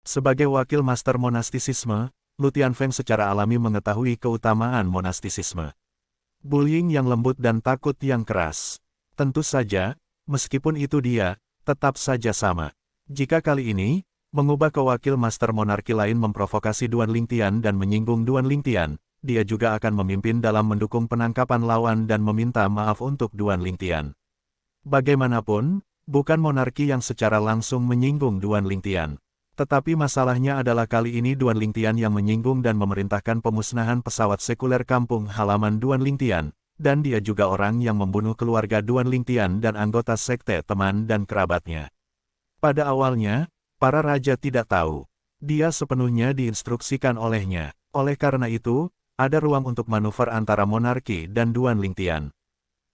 Sebagai wakil master monastisisme, Lu Tianfeng secara alami mengetahui keutamaan monastisisme. Bullying yang lembut dan takut yang keras. Tentu saja, meskipun itu dia, tetap saja sama. Jika kali ini, mengubah ke wakil master monarki lain memprovokasi Duan Lingtian dan menyinggung Duan Lingtian, dia juga akan memimpin dalam mendukung penangkapan lawan dan meminta maaf untuk Duan Lingtian. Bagaimanapun, bukan monarki yang secara langsung menyinggung Duan Lingtian. Tetapi masalahnya adalah kali ini Duan Lingtian yang menyinggung dan memerintahkan pemusnahan pesawat sekuler kampung halaman Duan Lingtian, dan dia juga orang yang membunuh keluarga Duan Lingtian dan anggota sekte teman dan kerabatnya. Pada awalnya, para raja tidak tahu. Dia sepenuhnya diinstruksikan olehnya. Oleh karena itu, ada ruang untuk manuver antara monarki dan Duan Lingtian.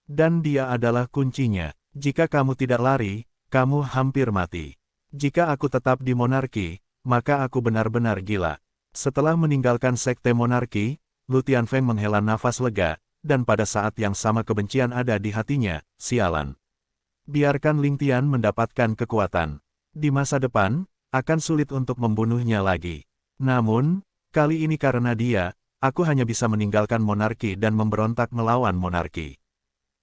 Dan dia adalah kuncinya. Jika kamu tidak lari, kamu hampir mati. Jika aku tetap di monarki, maka aku benar-benar gila. Setelah meninggalkan sekte monarki, Lu Tianfeng menghela nafas lega, dan pada saat yang sama kebencian ada di hatinya, sialan. Biarkan Lingtian mendapatkan kekuatan. Di masa depan, akan sulit untuk membunuhnya lagi. Namun, kali ini karena dia, aku hanya bisa meninggalkan monarki dan memberontak melawan monarki.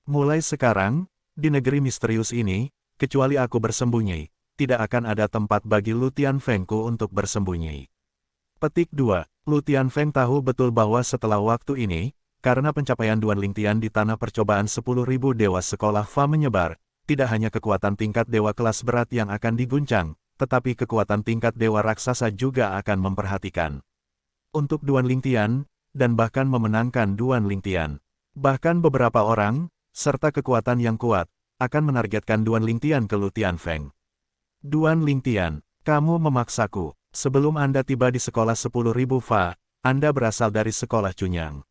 Mulai sekarang, di negeri misterius ini, kecuali aku bersembunyi, tidak akan ada tempat bagi Lu Tianfengku untuk bersembunyi. Petik 2. Lu Tianfeng tahu betul bahwa setelah waktu ini, karena pencapaian Duan Lingtian di tanah percobaan 10.000 dewa sekolah Fa menyebar, tidak hanya kekuatan tingkat dewa kelas berat yang akan diguncang, tetapi kekuatan tingkat dewa raksasa juga akan memperhatikan. Untuk Duan Lingtian, dan bahkan memenangkan Duan Lingtian. Bahkan beberapa orang, serta kekuatan yang kuat, akan menargetkan Duan Lingtian ke Lu Tianfeng. Duan Lingtian, kamu memaksaku. Sebelum Anda tiba di sekolah 10.000 Fa, Anda berasal dari sekolah Cunyang.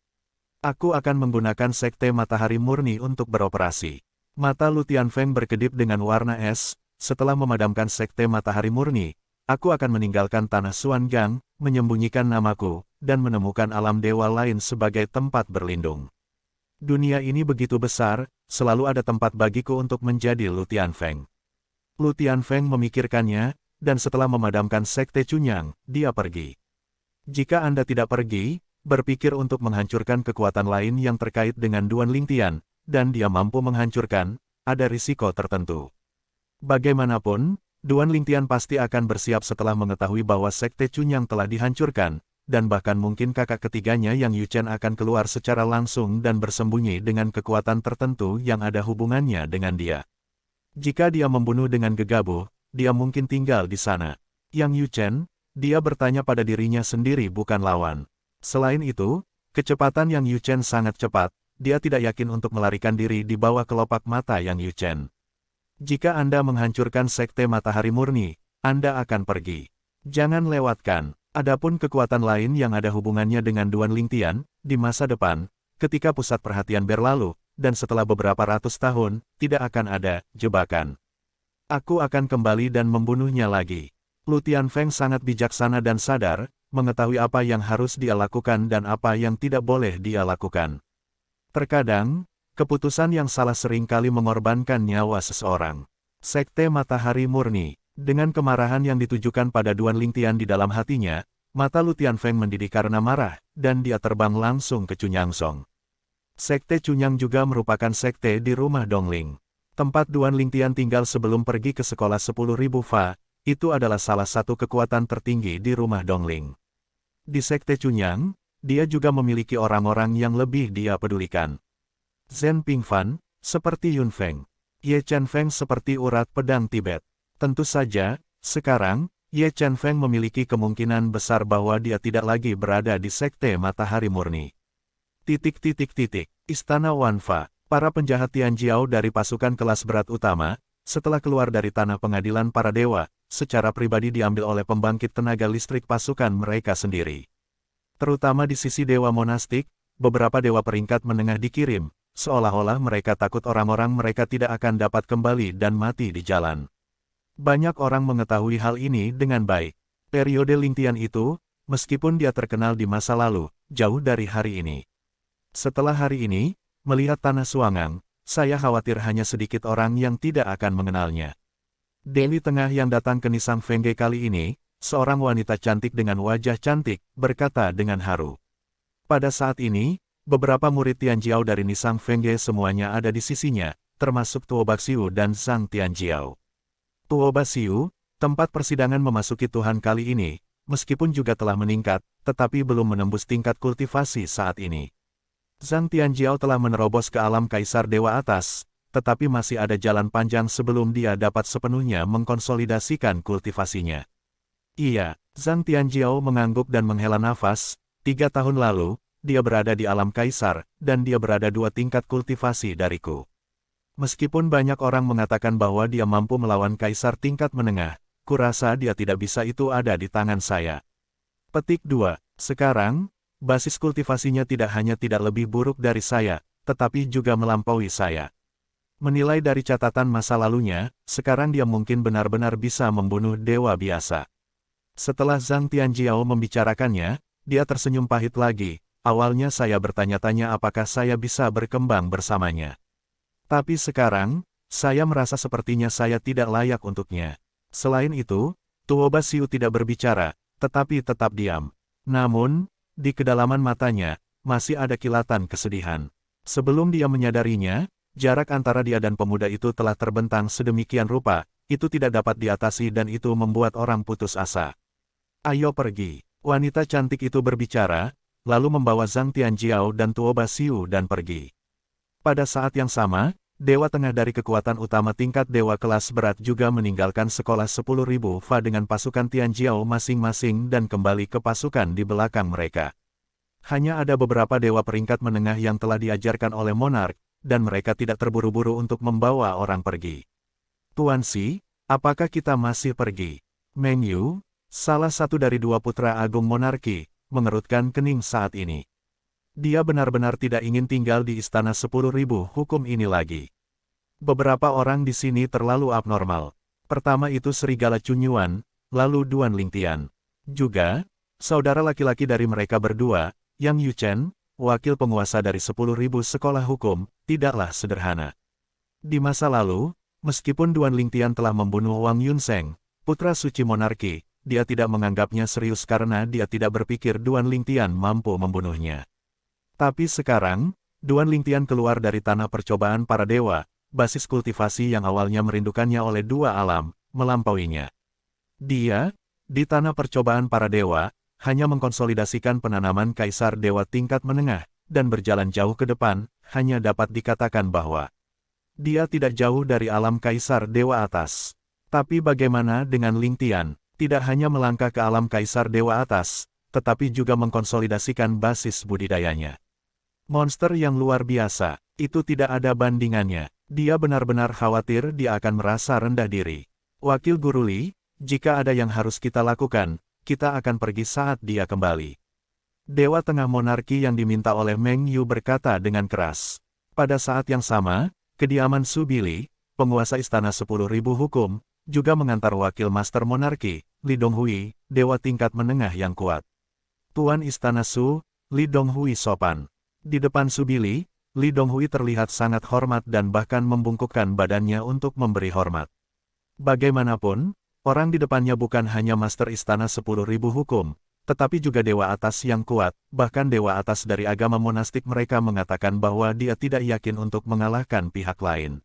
Aku akan menggunakan sekte matahari murni untuk beroperasi. Mata Lu Tianfeng berkedip dengan warna es. Setelah memadamkan sekte matahari murni, aku akan meninggalkan tanah Xuangang, menyembunyikan namaku, dan menemukan alam dewa lain sebagai tempat berlindung. Dunia ini begitu besar, selalu ada tempat bagiku untuk menjadi Lu Tianfeng. Lu Tianfeng memikirkannya, dan setelah memadamkan sekte Cunyang, dia pergi. Jika Anda tidak pergi, berpikir untuk menghancurkan kekuatan lain yang terkait dengan Duan Lingtian, dan dia mampu menghancurkan, ada risiko tertentu. Bagaimanapun, Duan Lingtian pasti akan bersiap setelah mengetahui bahwa sekte Cunyang telah dihancurkan, dan bahkan mungkin kakak ketiganya yang Yu Chen akan keluar secara langsung dan bersembunyi dengan kekuatan tertentu yang ada hubungannya dengan dia. Jika dia membunuh dengan gegabah, dia mungkin tinggal di sana. Yang Yu Chen, dia bertanya pada dirinya sendiri bukan lawan. Selain itu, kecepatan Yang Yu Chen sangat cepat, dia tidak yakin untuk melarikan diri di bawah kelopak mata Yang Yu Chen. Jika Anda menghancurkan sekte matahari murni, Anda akan pergi. Jangan lewatkan. Adapun kekuatan lain yang ada hubungannya dengan Duan Lingtian, di masa depan, ketika pusat perhatian berlalu, dan setelah beberapa ratus tahun, tidak akan ada jebakan. Aku akan kembali dan membunuhnya lagi. Lu Tianfeng sangat bijaksana dan sadar, mengetahui apa yang harus dia lakukan dan apa yang tidak boleh dia lakukan. Terkadang, keputusan yang salah seringkali mengorbankan nyawa seseorang. Sekte Matahari Murni, dengan kemarahan yang ditujukan pada Duan Lingtian di dalam hatinya, mata Lu Tianfeng mendidih karena marah, dan dia terbang langsung ke Cunyangsong. Sekte Cunyang juga merupakan sekte di rumah Dongling. Tempat Duan Lingtian tinggal sebelum pergi ke sekolah 10.000 Fa, itu adalah salah satu kekuatan tertinggi di rumah Dongling. Di sekte Cunyang, dia juga memiliki orang-orang yang lebih dia pedulikan. Zhen Pingfan, seperti Yun Feng. Ye Chen Feng seperti urat pedang Tibet. Tentu saja, sekarang, Ye Chen Feng memiliki kemungkinan besar bahwa dia tidak lagi berada di sekte Matahari Murni. Istana Wanfa, para penjahat Tianjiao dari pasukan kelas berat utama, setelah keluar dari tanah pengadilan para dewa, secara pribadi diambil oleh pembangkit tenaga listrik pasukan mereka sendiri. Terutama di sisi dewa monastik, beberapa dewa peringkat menengah dikirim, seolah-olah mereka takut orang-orang mereka tidak akan dapat kembali dan mati di jalan. Banyak orang mengetahui hal ini dengan baik. Periode Lingtian itu, meskipun dia terkenal di masa lalu, jauh dari hari ini. Setelah hari ini, melihat tanah Xuangang, saya khawatir hanya sedikit orang yang tidak akan mengenalnya. Dewi Tengah yang datang ke Nisang Fengge kali ini, seorang wanita cantik dengan wajah cantik, berkata dengan haru. Pada saat ini, beberapa murid Tianjiao dari Nisang Fengge semuanya ada di sisinya, termasuk Tuo Baxiu dan Zhang Tianjiao. Tuo Baxiu, tempat persidangan memasuki Tuhan kali ini, meskipun juga telah meningkat, tetapi belum menembus tingkat kultivasi saat ini. Zhang Tianjiao telah menerobos ke alam Kaisar Dewa Atas, tetapi masih ada jalan panjang sebelum dia dapat sepenuhnya mengkonsolidasikan kultivasinya. Iya, Zhang Tianjiao mengangguk dan menghela nafas. 3 tahun lalu, dia berada di alam Kaisar, dan dia berada 2 tingkat kultivasi dariku. Meskipun banyak orang mengatakan bahwa dia mampu melawan Kaisar tingkat menengah, kurasa dia tidak bisa, itu ada di tangan saya. Petik 2. Sekarang, basis kultivasinya tidak hanya tidak lebih buruk dari saya, tetapi juga melampaui saya. Menilai dari catatan masa lalunya, sekarang dia mungkin benar-benar bisa membunuh dewa biasa. Setelah Zhang Tianjiao membicarakannya, dia tersenyum pahit lagi. Awalnya saya bertanya-tanya apakah saya bisa berkembang bersamanya. Tapi sekarang, saya merasa sepertinya saya tidak layak untuknya. Selain itu, Tuo Baxiu tidak berbicara, tetapi tetap diam. Namun, di kedalaman matanya, masih ada kilatan kesedihan. Sebelum dia menyadarinya, jarak antara dia dan pemuda itu telah terbentang sedemikian rupa, itu tidak dapat diatasi dan itu membuat orang putus asa. Ayo pergi. Wanita cantik itu berbicara, lalu membawa Zhang Tianjiao dan Tuo Baxiu dan pergi. Pada saat yang sama, Dewa Tengah dari kekuatan utama tingkat Dewa kelas berat juga meninggalkan sekolah 10.000 Fa dengan pasukan Tianjiao masing-masing dan kembali ke pasukan di belakang mereka. Hanya ada beberapa dewa peringkat menengah yang telah diajarkan oleh monark, dan mereka tidak terburu-buru untuk membawa orang pergi. Tuan Xi, apakah kita masih pergi? Meng Yu, salah satu dari 2 putra agung monarki, mengerutkan kening saat ini. Dia benar-benar tidak ingin tinggal di istana 10.000 hukum ini lagi. Beberapa orang di sini terlalu abnormal. Pertama itu Serigala Cunyuan, lalu Duan Lingtian. Juga, saudara laki-laki dari mereka berdua, Yang Yuchen, wakil penguasa dari 10.000 sekolah hukum, tidaklah sederhana. Di masa lalu, meskipun Duan Lingtian telah membunuh Wang Yunseng, putra suci monarki, dia tidak menganggapnya serius karena dia tidak berpikir Duan Lingtian mampu membunuhnya. Tapi sekarang, Duan Lingtian keluar dari tanah percobaan para dewa, basis kultivasi yang awalnya merindukannya oleh 2 alam, melampauinya. Dia, di tanah percobaan para dewa, hanya mengkonsolidasikan penanaman Kaisar Dewa tingkat menengah, dan berjalan jauh ke depan, hanya dapat dikatakan bahwa dia tidak jauh dari alam Kaisar Dewa Atas. Tapi bagaimana dengan Lingtian? Tidak hanya melangkah ke alam Kaisar Dewa Atas, tetapi juga mengkonsolidasikan basis budidayanya. Monster yang luar biasa, itu tidak ada bandingannya. Dia benar-benar khawatir dia akan merasa rendah diri. Wakil Guru Li, jika ada yang harus kita lakukan, kita akan pergi saat dia kembali. Dewa Tengah Monarki yang diminta oleh Meng Yu berkata dengan keras. Pada saat yang sama, kediaman Su Bili, penguasa istana 10.000 hukum, juga mengantar wakil Master Monarki, Li Donghui, dewa tingkat menengah yang kuat. Tuan Istana Su, Li Donghui sopan. Di depan Su Bili, Li Donghui terlihat sangat hormat dan bahkan membungkukkan badannya untuk memberi hormat. Bagaimanapun, orang di depannya bukan hanya Master Istana 10.000 hukum, tetapi juga dewa atas yang kuat, bahkan dewa atas dari agama monastik mereka mengatakan bahwa dia tidak yakin untuk mengalahkan pihak lain.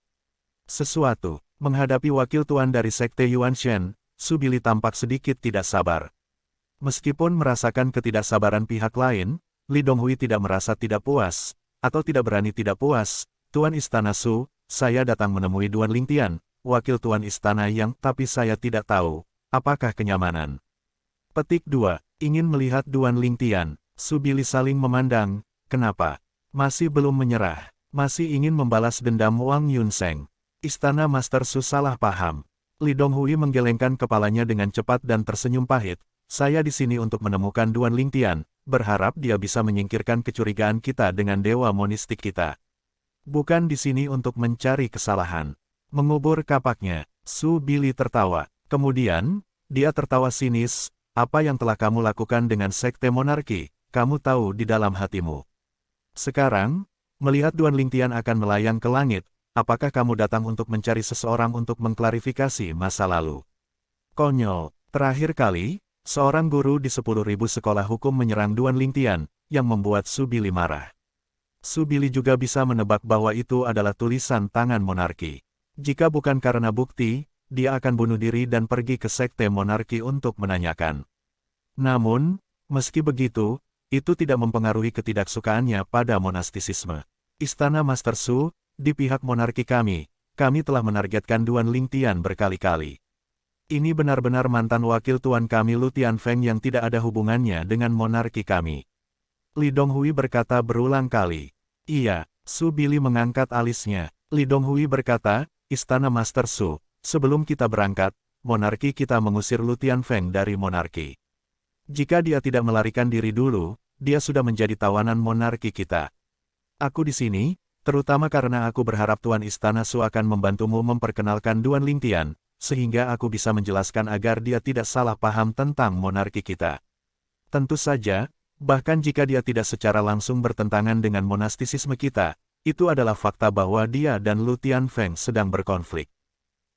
Sesuatu, menghadapi wakil tuan dari Sekte Yuanshen, Su Bili tampak sedikit tidak sabar. Meskipun merasakan ketidaksabaran pihak lain, Li Donghui tidak merasa tidak puas, atau tidak berani tidak puas. Tuan Istana Su, saya datang menemui Duan Lingtian, wakil tuan istana yang, tapi saya tidak tahu, apakah kenyamanan. Petik 2, ingin melihat Duan Lingtian. Su Bili saling memandang, kenapa? Masih belum menyerah, masih ingin membalas dendam Wang Yunseng. Istana Master Su salah paham. Li Donghui menggelengkan kepalanya dengan cepat dan tersenyum pahit. Saya di sini untuk menemukan Duan Lingtian, berharap dia bisa menyingkirkan kecurigaan kita dengan dewa monistik kita. Bukan di sini untuk mencari kesalahan. Mengubur kapaknya, Su Bili tertawa. Kemudian, dia tertawa sinis, apa yang telah kamu lakukan dengan Sekte Monarki, kamu tahu di dalam hatimu. Sekarang, melihat Duan Lingtian akan melayang ke langit, apakah kamu datang untuk mencari seseorang untuk mengklarifikasi masa lalu? Konyol, terakhir kali, Seorang guru di 10.000 sekolah hukum menyerang Duan Lingtian, yang membuat Su Bili marah. Su Bili juga bisa menebak bahwa itu adalah tulisan tangan monarki. Jika bukan karena bukti, dia akan bunuh diri dan pergi ke sekte monarki untuk menanyakan. Namun, meski begitu, itu tidak mempengaruhi ketidaksukaannya pada monastisisme. Istana Master Su, di pihak monarki kami telah menargetkan Duan Lingtian berkali-kali. Ini benar-benar mantan wakil tuan kami Lu Tianfeng yang tidak ada hubungannya dengan monarki kami. Li Donghui berkata berulang kali. Iya, Su Bili mengangkat alisnya. Li Donghui berkata, Istana Master Su, sebelum kita berangkat, monarki kita mengusir Lu Tianfeng dari monarki. Jika dia tidak melarikan diri dulu, dia sudah menjadi tawanan monarki kita. Aku di sini, terutama karena aku berharap Tuan Istana Su akan membantumu memperkenalkan Duan Lingtian, sehingga aku bisa menjelaskan agar dia tidak salah paham tentang monarki kita. Tentu saja, bahkan jika dia tidak secara langsung bertentangan dengan monastisisme kita, itu adalah fakta bahwa dia dan Lu Tianfeng sedang berkonflik.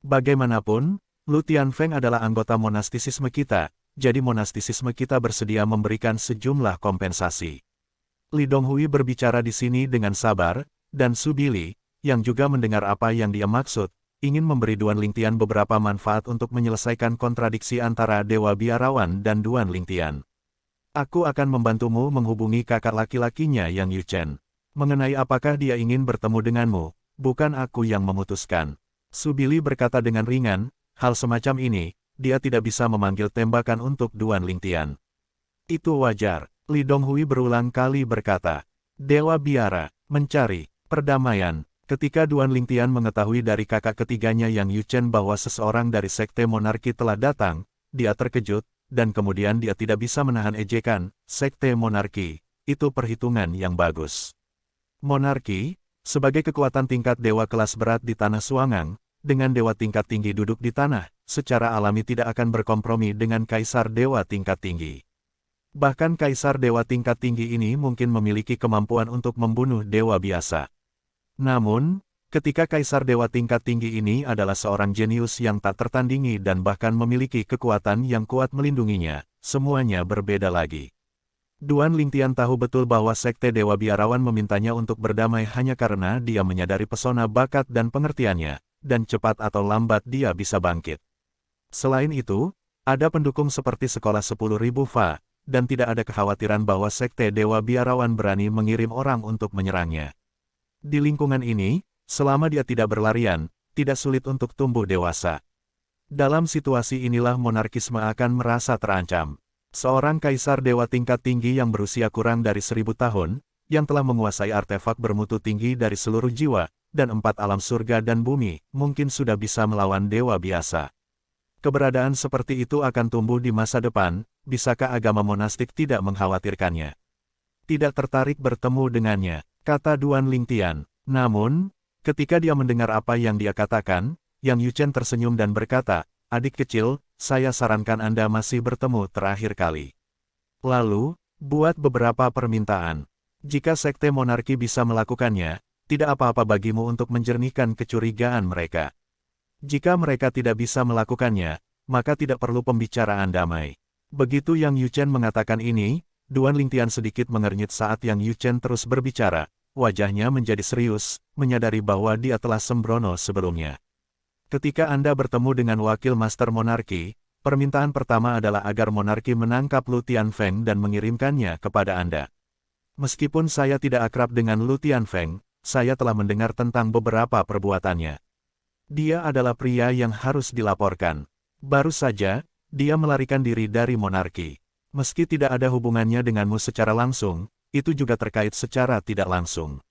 Bagaimanapun, Lu Tianfeng adalah anggota monastisisme kita, jadi monastisisme kita bersedia memberikan sejumlah kompensasi. Li Donghui berbicara di sini dengan sabar, dan Su Bili, yang juga mendengar apa yang dia maksud, ingin memberi Duan Lingtian beberapa manfaat untuk menyelesaikan kontradiksi antara Dewa Biarawan dan Duan Lingtian. Aku akan membantumu menghubungi kakak laki-lakinya Yang Yuchen. Mengenai apakah dia ingin bertemu denganmu, bukan aku yang memutuskan. Su Bili berkata dengan ringan, hal semacam ini, dia tidak bisa memanggil tembakan untuk Duan Lingtian. Itu wajar, Li Donghui berulang kali berkata. Dewa Biara, mencari perdamaian. Ketika Duan Lingtian mengetahui dari kakak ketiganya Yang Yuchen bahwa seseorang dari sekte monarki telah datang, dia terkejut, dan kemudian dia tidak bisa menahan ejekan, sekte monarki, itu perhitungan yang bagus. Monarki, sebagai kekuatan tingkat dewa kelas berat di tanah Suangang, dengan dewa tingkat tinggi duduk di tanah, secara alami tidak akan berkompromi dengan kaisar dewa tingkat tinggi. Bahkan kaisar dewa tingkat tinggi ini mungkin memiliki kemampuan untuk membunuh dewa biasa. Namun, ketika kaisar dewa tingkat tinggi ini adalah seorang jenius yang tak tertandingi dan bahkan memiliki kekuatan yang kuat melindunginya, semuanya berbeda lagi. Duan Lingtian tahu betul bahwa sekte Dewa Biarawan memintanya untuk berdamai hanya karena dia menyadari pesona bakat dan pengertiannya, dan cepat atau lambat dia bisa bangkit. Selain itu, ada pendukung seperti sekolah 10.000 Fa, dan tidak ada kekhawatiran bahwa sekte Dewa Biarawan berani mengirim orang untuk menyerangnya. Di lingkungan ini, selama dia tidak berlarian, tidak sulit untuk tumbuh dewasa. Dalam situasi inilah monarkisme akan merasa terancam. Seorang kaisar dewa tingkat tinggi yang berusia kurang dari 1000 tahun, yang telah menguasai artefak bermutu tinggi dari seluruh jiwa, dan 4 alam surga dan bumi, mungkin sudah bisa melawan dewa biasa. Keberadaan seperti itu akan tumbuh di masa depan, bisakah agama monastik tidak mengkhawatirkannya? Tidak tertarik bertemu dengannya, kata Duan Lingtian. Namun, ketika dia mendengar apa yang dia katakan, Yang Yuchen tersenyum dan berkata, adik kecil, saya sarankan Anda masih bertemu terakhir kali. Lalu, buat beberapa permintaan. Jika sekte monarki bisa melakukannya, tidak apa-apa bagimu untuk menjernihkan kecurigaan mereka. Jika mereka tidak bisa melakukannya, maka tidak perlu pembicaraan damai. Begitu Yang Yuchen mengatakan ini, Duan Lingtian sedikit mengernyit saat Yang Yuchen terus berbicara. Wajahnya menjadi serius, menyadari bahwa dia telah sembrono sebelumnya. Ketika Anda bertemu dengan wakil master monarki, permintaan pertama adalah agar monarki menangkap Lu Tianfeng dan mengirimkannya kepada Anda. Meskipun saya tidak akrab dengan Lu Tianfeng, saya telah mendengar tentang beberapa perbuatannya. Dia adalah pria yang harus dilaporkan. Baru saja, dia melarikan diri dari monarki. Meski tidak ada hubungannya denganmu secara langsung, itu juga terkait secara tidak langsung.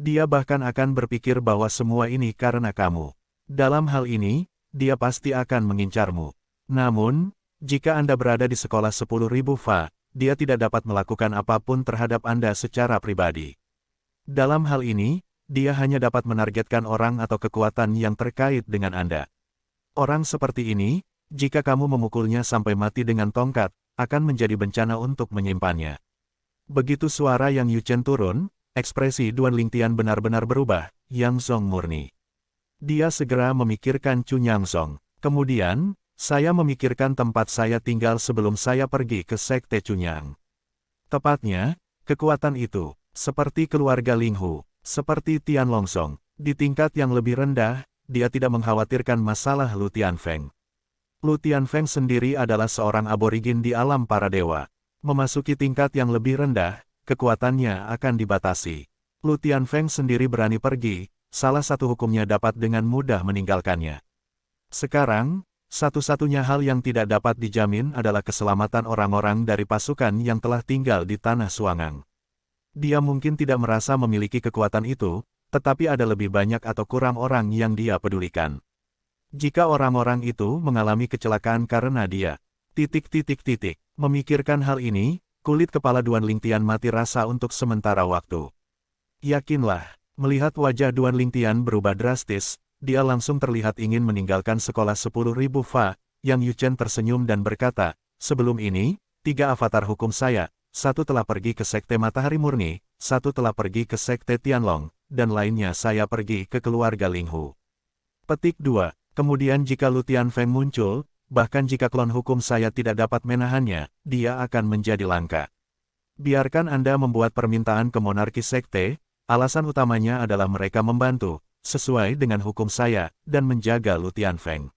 Dia bahkan akan berpikir bahwa semua ini karena kamu. Dalam hal ini, dia pasti akan mengincarmu. Namun, jika Anda berada di sekolah 10.000 Fa, dia tidak dapat melakukan apapun terhadap Anda secara pribadi. Dalam hal ini, dia hanya dapat menargetkan orang atau kekuatan yang terkait dengan Anda. Orang seperti ini, jika kamu memukulnya sampai mati dengan tongkat, akan menjadi bencana untuk menyimpannya. Begitu suara Yang Yuchen turun, ekspresi Duan Lingtian benar-benar berubah, Yang Zong murni. Dia segera memikirkan Chu Nyangsong. Kemudian, Saya memikirkan tempat saya tinggal sebelum saya pergi ke Sekte Cunyang. Tepatnya, kekuatan itu, seperti keluarga Linghu, seperti Tian Longsong, di tingkat yang lebih rendah, dia tidak mengkhawatirkan masalah Lu Tianfeng. Lu Tianfeng sendiri adalah seorang aborigin di alam para dewa. Memasuki tingkat yang lebih rendah, kekuatannya akan dibatasi. Lu Tianfeng sendiri berani pergi, salah satu hukumnya dapat dengan mudah meninggalkannya. Sekarang, satu-satunya hal yang tidak dapat dijamin adalah keselamatan orang-orang dari pasukan yang telah tinggal di Tanah Suangang. Dia mungkin tidak merasa memiliki kekuatan itu, tetapi ada lebih banyak atau kurang orang yang dia pedulikan. Jika orang-orang itu mengalami kecelakaan karena dia, memikirkan hal ini, kulit kepala Duan Lingtian mati rasa untuk sementara waktu. Yakinlah, melihat wajah Duan Lingtian berubah drastis, dia langsung terlihat ingin meninggalkan sekolah 10.000 fa. Yang Yuchen tersenyum dan berkata, sebelum ini, 3 avatar hukum saya, 1 telah pergi ke Sekte Matahari Murni, 1 telah pergi ke Sekte Tianlong, dan lainnya saya pergi ke keluarga Linghu. Petik 2. Kemudian jika Lu Tianfeng muncul, bahkan jika klon hukum saya tidak dapat menahannya, dia akan menjadi langka. Biarkan Anda membuat permintaan ke monarki sekte, alasan utamanya adalah mereka membantu, sesuai dengan hukum saya, dan menjaga Lu Tianfeng.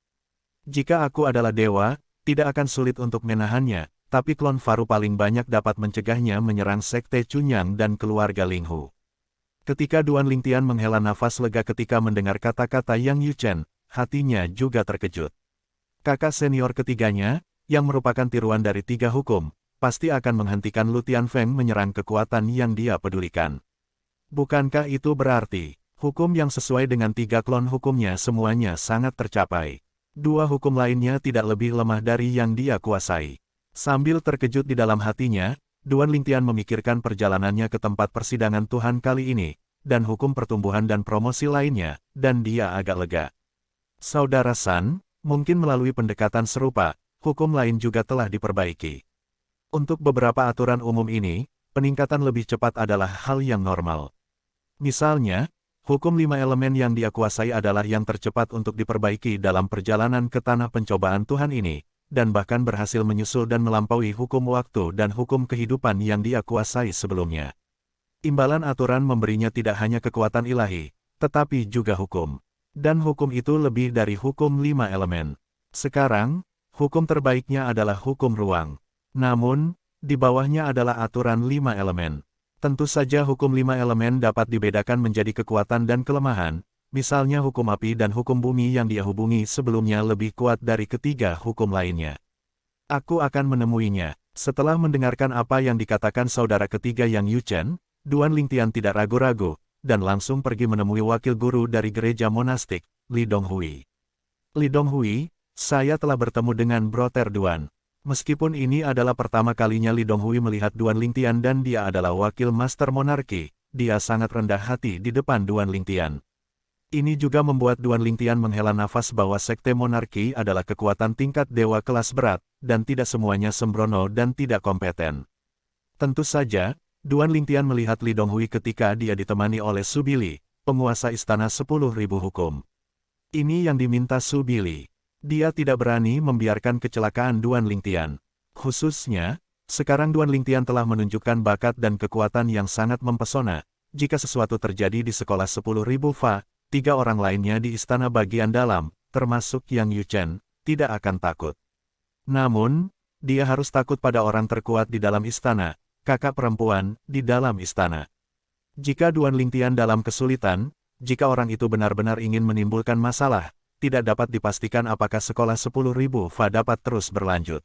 Jika aku adalah dewa, tidak akan sulit untuk menahannya, tapi klon Faru paling banyak dapat mencegahnya menyerang Sekte Cunyang dan keluarga Linghu. Ketika Duan Lingtian menghela nafas lega ketika mendengar kata-kata Yang Yuchen, hatinya juga terkejut. Kakak senior ketiganya, yang merupakan tiruan dari 3 hukum, pasti akan menghentikan Lu Tianfeng menyerang kekuatan yang dia pedulikan. Bukankah itu berarti, hukum yang sesuai dengan 3 klon hukumnya semuanya sangat tercapai? 2 hukum lainnya tidak lebih lemah dari yang dia kuasai. Sambil terkejut di dalam hatinya, Duan Lingtian memikirkan perjalanannya ke tempat persidangan Tuhan kali ini, dan hukum pertumbuhan dan promosi lainnya, dan dia agak lega. Saudara San, mungkin melalui pendekatan serupa, hukum lain juga telah diperbaiki. Untuk beberapa aturan umum ini, peningkatan lebih cepat adalah hal yang normal. Misalnya, hukum 5 elemen yang dia kuasai adalah yang tercepat untuk diperbaiki dalam perjalanan ke tanah pencobaan Tuhan ini, dan bahkan berhasil menyusul dan melampaui hukum waktu dan hukum kehidupan yang dia kuasai sebelumnya. Imbalan aturan memberinya tidak hanya kekuatan ilahi, tetapi juga hukum. Dan hukum itu lebih dari hukum 5 elemen. Sekarang, hukum terbaiknya adalah hukum ruang. Namun, di bawahnya adalah aturan 5 elemen. Tentu saja hukum 5 elemen dapat dibedakan menjadi kekuatan dan kelemahan, misalnya hukum api dan hukum bumi yang dia hubungi sebelumnya lebih kuat dari ketiga hukum lainnya. Aku akan menemuinya. Setelah mendengarkan apa yang dikatakan saudara ketiga Yang Yuchen, Duan Lingtian tidak ragu-ragu, dan langsung pergi menemui wakil guru dari gereja monastik, Li Donghui. Li Donghui, saya telah bertemu dengan Brother Duan. Meskipun ini adalah pertama kalinya Li Donghui melihat Duan Lingtian dan dia adalah wakil Master Monarki, dia sangat rendah hati di depan Duan Lingtian. Ini juga membuat Duan Lingtian menghela nafas bahwa Sekte Monarki adalah kekuatan tingkat dewa kelas berat, dan tidak semuanya sembrono dan tidak kompeten. Tentu saja, Duan Lingtian melihat Li Donghui ketika dia ditemani oleh Su Bili, penguasa istana 10.000 hukum. Ini yang diminta Su Bili. Dia tidak berani membiarkan kecelakaan Duan Lingtian. Khususnya, sekarang Duan Lingtian telah menunjukkan bakat dan kekuatan yang sangat mempesona. Jika sesuatu terjadi di sekolah 10.000 fa, 3 orang lainnya di istana bagian dalam, termasuk Yang Yuchen, tidak akan takut. Namun, dia harus takut pada orang terkuat di dalam istana, kakak perempuan di dalam istana. Jika Duan Lingtian dalam kesulitan, jika orang itu benar-benar ingin menimbulkan masalah, tidak dapat dipastikan apakah sekolah 10.000 fa dapat terus berlanjut.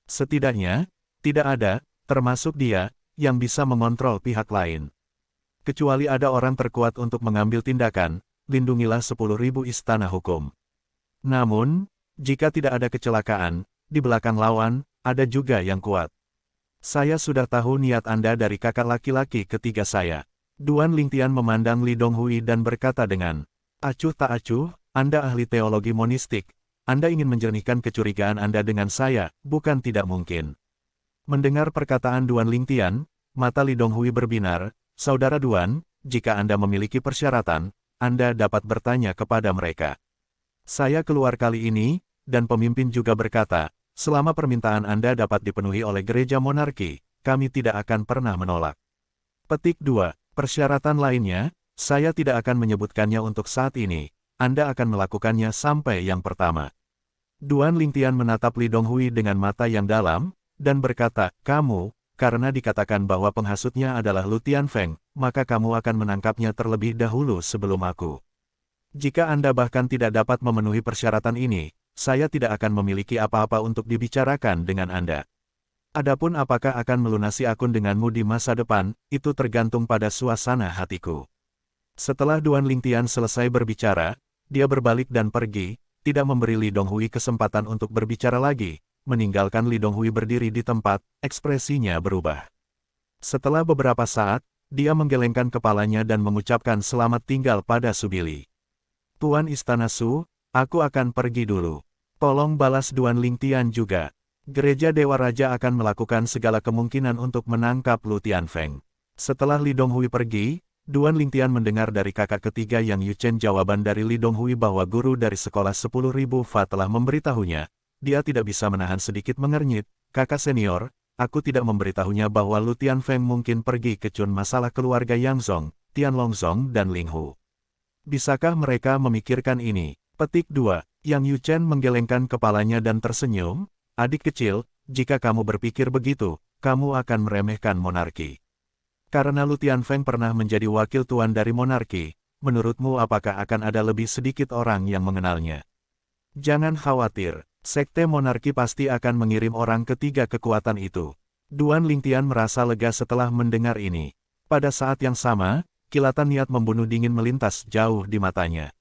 Setidaknya, tidak ada, termasuk dia, yang bisa mengontrol pihak lain. Kecuali ada orang terkuat untuk mengambil tindakan, lindungilah 10.000 istana hukum. Namun, jika tidak ada kecelakaan, di belakang lawan, ada juga yang kuat. Saya sudah tahu niat Anda dari kakak laki-laki ketiga saya. Duan Lingtian memandang Li Donghui dan berkata dengan acuh tak acuh, Anda ahli teologi monistik. Anda ingin menjernihkan kecurigaan Anda dengan saya, bukan tidak mungkin. Mendengar perkataan Duan Lingtian, mata Li Donghui berbinar, Saudara Duan, jika Anda memiliki persyaratan, Anda dapat bertanya kepada mereka. Saya keluar kali ini, dan pemimpin juga berkata, selama permintaan Anda dapat dipenuhi oleh gereja monarki, kami tidak akan pernah menolak. Petik 2. Persyaratan lainnya, saya tidak akan menyebutkannya untuk saat ini, Anda akan melakukannya sampai yang pertama. Duan Lingtian menatap Li Donghui dengan mata yang dalam, dan berkata, kamu, karena dikatakan bahwa penghasutnya adalah Lu Tianfeng, maka kamu akan menangkapnya terlebih dahulu sebelum aku. Jika Anda bahkan tidak dapat memenuhi persyaratan ini, saya tidak akan memiliki apa-apa untuk dibicarakan dengan Anda. Adapun apakah akan melunasi akun denganmu di masa depan, itu tergantung pada suasana hatiku. Setelah Duan Lingtian selesai berbicara, dia berbalik dan pergi, tidak memberi Li Donghui kesempatan untuk berbicara lagi. Meninggalkan Li Donghui berdiri di tempat, ekspresinya berubah. Setelah beberapa saat, dia menggelengkan kepalanya dan mengucapkan selamat tinggal pada Subili. Tuan Istana Su, aku akan pergi dulu. Tolong balas Duan Lingtian juga. Gereja Dewa Raja akan melakukan segala kemungkinan untuk menangkap Lu Tianfeng. Setelah Li Donghui pergi, Duan Lingtian mendengar dari kakak ketiga Yang Yuchen jawaban dari Li Donghui bahwa guru dari sekolah 10.000 Fa telah memberitahunya. Dia tidak bisa menahan sedikit mengernyit, kakak senior, aku tidak memberitahunya bahwa Lu Tianfeng mungkin pergi ke Chun masalah keluarga Yang Zong, Tianlongzong dan Ling Hu. Bisakah mereka memikirkan ini? Petik 2. Yang Yuchen menggelengkan kepalanya dan tersenyum, adik kecil, jika kamu berpikir begitu, kamu akan meremehkan monarki. Karena Lu Tianfeng pernah menjadi wakil tuan dari monarki, menurutmu apakah akan ada lebih sedikit orang yang mengenalnya? Jangan khawatir. Sekte monarki pasti akan mengirim orang ketiga kekuatan itu. Duan Lingtian merasa lega setelah mendengar ini. Pada saat yang sama, kilatan niat membunuh dingin melintas jauh di matanya.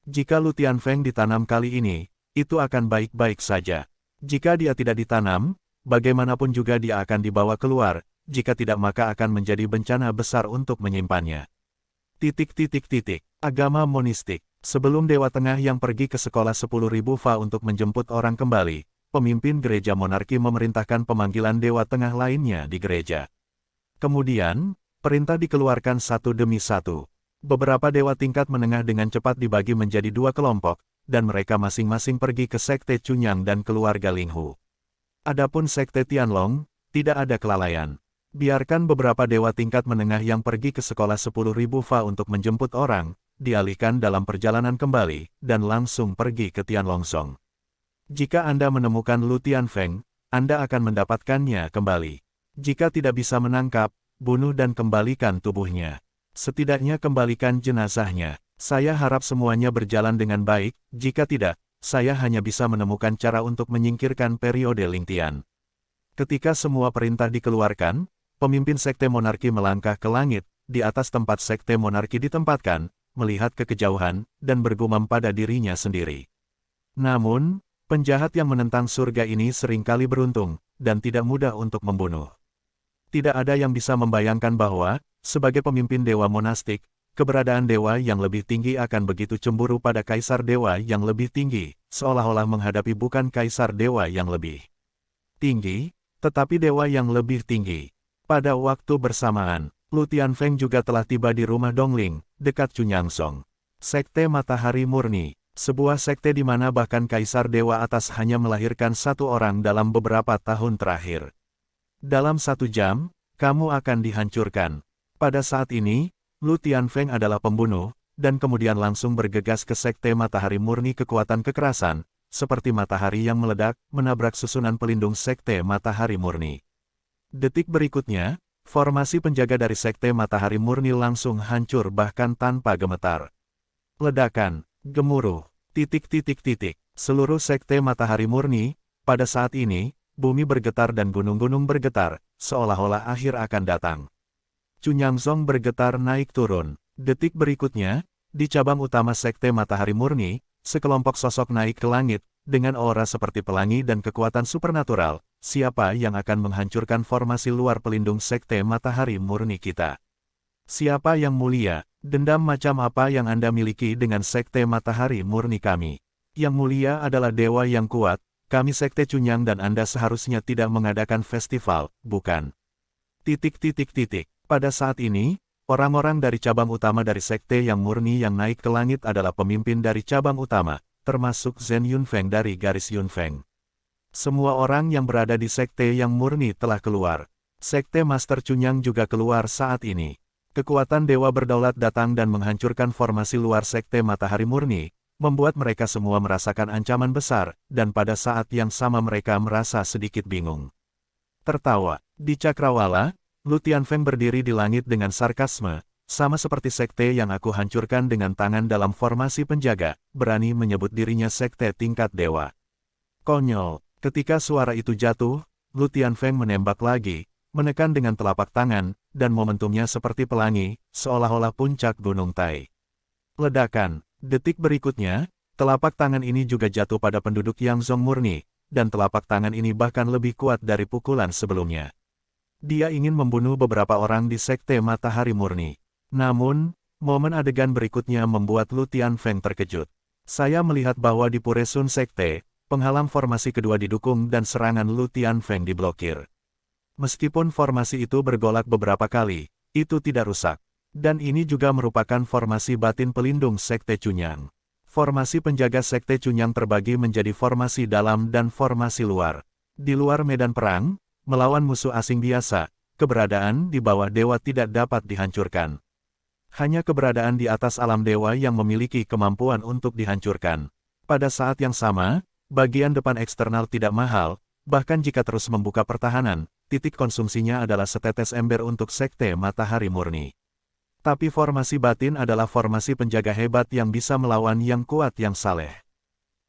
Jika Lu Tianfeng ditanam kali ini, itu akan baik-baik saja. Jika dia tidak ditanam, bagaimanapun juga dia akan dibawa keluar, jika tidak maka akan menjadi bencana besar untuk menyimpannya. Agama monistik. Sebelum Dewa Tengah yang pergi ke sekolah 10.000 Fa untuk menjemput orang kembali, pemimpin gereja monarki memerintahkan pemanggilan Dewa Tengah lainnya di gereja. Kemudian, perintah dikeluarkan satu demi satu. Beberapa dewa tingkat menengah dengan cepat dibagi menjadi dua kelompok, dan mereka masing-masing pergi ke Sekte Chunyang dan keluarga Ling Hu. Adapun Sekte Tianlong, tidak ada kelalaian. Biarkan beberapa dewa tingkat menengah yang pergi ke sekolah 10.000 Fa untuk menjemput orang, dialihkan dalam perjalanan kembali, dan langsung pergi ke Tianlongzong. Jika Anda menemukan Lu Tianfeng, Anda akan mendapatkannya kembali. Jika tidak bisa menangkap, bunuh dan kembalikan tubuhnya. Setidaknya kembalikan jenazahnya. Saya harap semuanya berjalan dengan baik, jika tidak, saya hanya bisa menemukan cara untuk menyingkirkan periode Lingtian. Ketika semua perintah dikeluarkan, pemimpin sekte monarki melangkah ke langit, di atas tempat sekte monarki ditempatkan, melihat ke kejauhan, dan bergumam pada dirinya sendiri. Namun, penjahat yang menentang surga ini seringkali beruntung, dan tidak mudah untuk membunuh. Tidak ada yang bisa membayangkan bahwa, sebagai pemimpin dewa monastik, keberadaan dewa yang lebih tinggi akan begitu cemburu pada kaisar dewa yang lebih tinggi, seolah-olah menghadapi bukan kaisar dewa yang lebih tinggi, tetapi dewa yang lebih tinggi. Pada waktu bersamaan, Lu Tianfeng juga telah tiba di rumah Dongling, dekat Chunyangsong. Sekte Matahari Murni, sebuah sekte di mana bahkan Kaisar Dewa Atas hanya melahirkan satu orang dalam beberapa tahun terakhir. Dalam 1 jam, kamu akan dihancurkan. Pada saat ini, Lu Tianfeng adalah pembunuh, dan kemudian langsung bergegas ke Sekte Matahari Murni kekuatan kekerasan, seperti matahari yang meledak, menabrak susunan pelindung Sekte Matahari Murni. Detik berikutnya, formasi penjaga dari Sekte Matahari Murni langsung hancur bahkan tanpa gemetar. Ledakan, gemuruh, seluruh Sekte Matahari Murni, pada saat ini, bumi bergetar dan gunung-gunung bergetar, seolah-olah akhir akan datang. Chunyangsong bergetar naik turun. Detik berikutnya, di cabang utama Sekte Matahari Murni, sekelompok sosok naik ke langit, dengan aura seperti pelangi dan kekuatan supernatural. Siapa yang akan menghancurkan formasi luar pelindung Sekte Matahari Murni kita? Siapa yang mulia? Dendam macam apa yang Anda miliki dengan Sekte Matahari Murni kami? Yang mulia adalah dewa yang kuat, kami Sekte Chunyang dan Anda seharusnya tidak mengadakan festival, bukan? Pada saat ini, orang-orang dari cabang utama dari Sekte yang murni yang naik ke langit adalah pemimpin dari cabang utama, termasuk Zhen Yunfeng dari garis Yunfeng. Semua orang yang berada di sekte yang murni telah keluar. Sekte Master Cunyang juga keluar saat ini. Kekuatan Dewa Berdaulat datang dan menghancurkan formasi luar sekte Matahari Murni, membuat mereka semua merasakan ancaman besar, dan pada saat yang sama mereka merasa sedikit bingung. Tertawa, di Cakrawala, Lu Tianfeng berdiri di langit dengan sarkasme, sama seperti sekte yang aku hancurkan dengan tangan dalam formasi penjaga, berani menyebut dirinya sekte tingkat dewa. Konyol, ketika suara itu jatuh, Lu Tianfeng menembak lagi, menekan dengan telapak tangan, dan momentumnya seperti pelangi, seolah-olah puncak Gunung Tai. Ledakan, detik berikutnya, telapak tangan ini juga jatuh pada penduduk Yangzhong murni, dan telapak tangan ini bahkan lebih kuat dari pukulan sebelumnya. Dia ingin membunuh beberapa orang di sekte Matahari Murni. Namun, momen adegan berikutnya membuat Lu Tianfeng terkejut. Saya melihat bahwa di Puresun Sekte, penghalang formasi kedua didukung dan serangan Lu Tianfeng diblokir. Meskipun formasi itu bergolak beberapa kali, itu tidak rusak. Dan ini juga merupakan formasi batin pelindung Sekte Cunyang. Formasi penjaga Sekte Cunyang terbagi menjadi formasi dalam dan formasi luar. Di luar medan perang, melawan musuh asing biasa, keberadaan di bawah dewa tidak dapat dihancurkan. Hanya keberadaan di atas alam dewa yang memiliki kemampuan untuk dihancurkan. Pada saat yang sama, bagian depan eksternal tidak mahal, bahkan jika terus membuka pertahanan, titik konsumsinya adalah setetes ember untuk Sekte Matahari Murni. Tapi formasi batin adalah formasi penjaga hebat yang bisa melawan yang kuat yang saleh.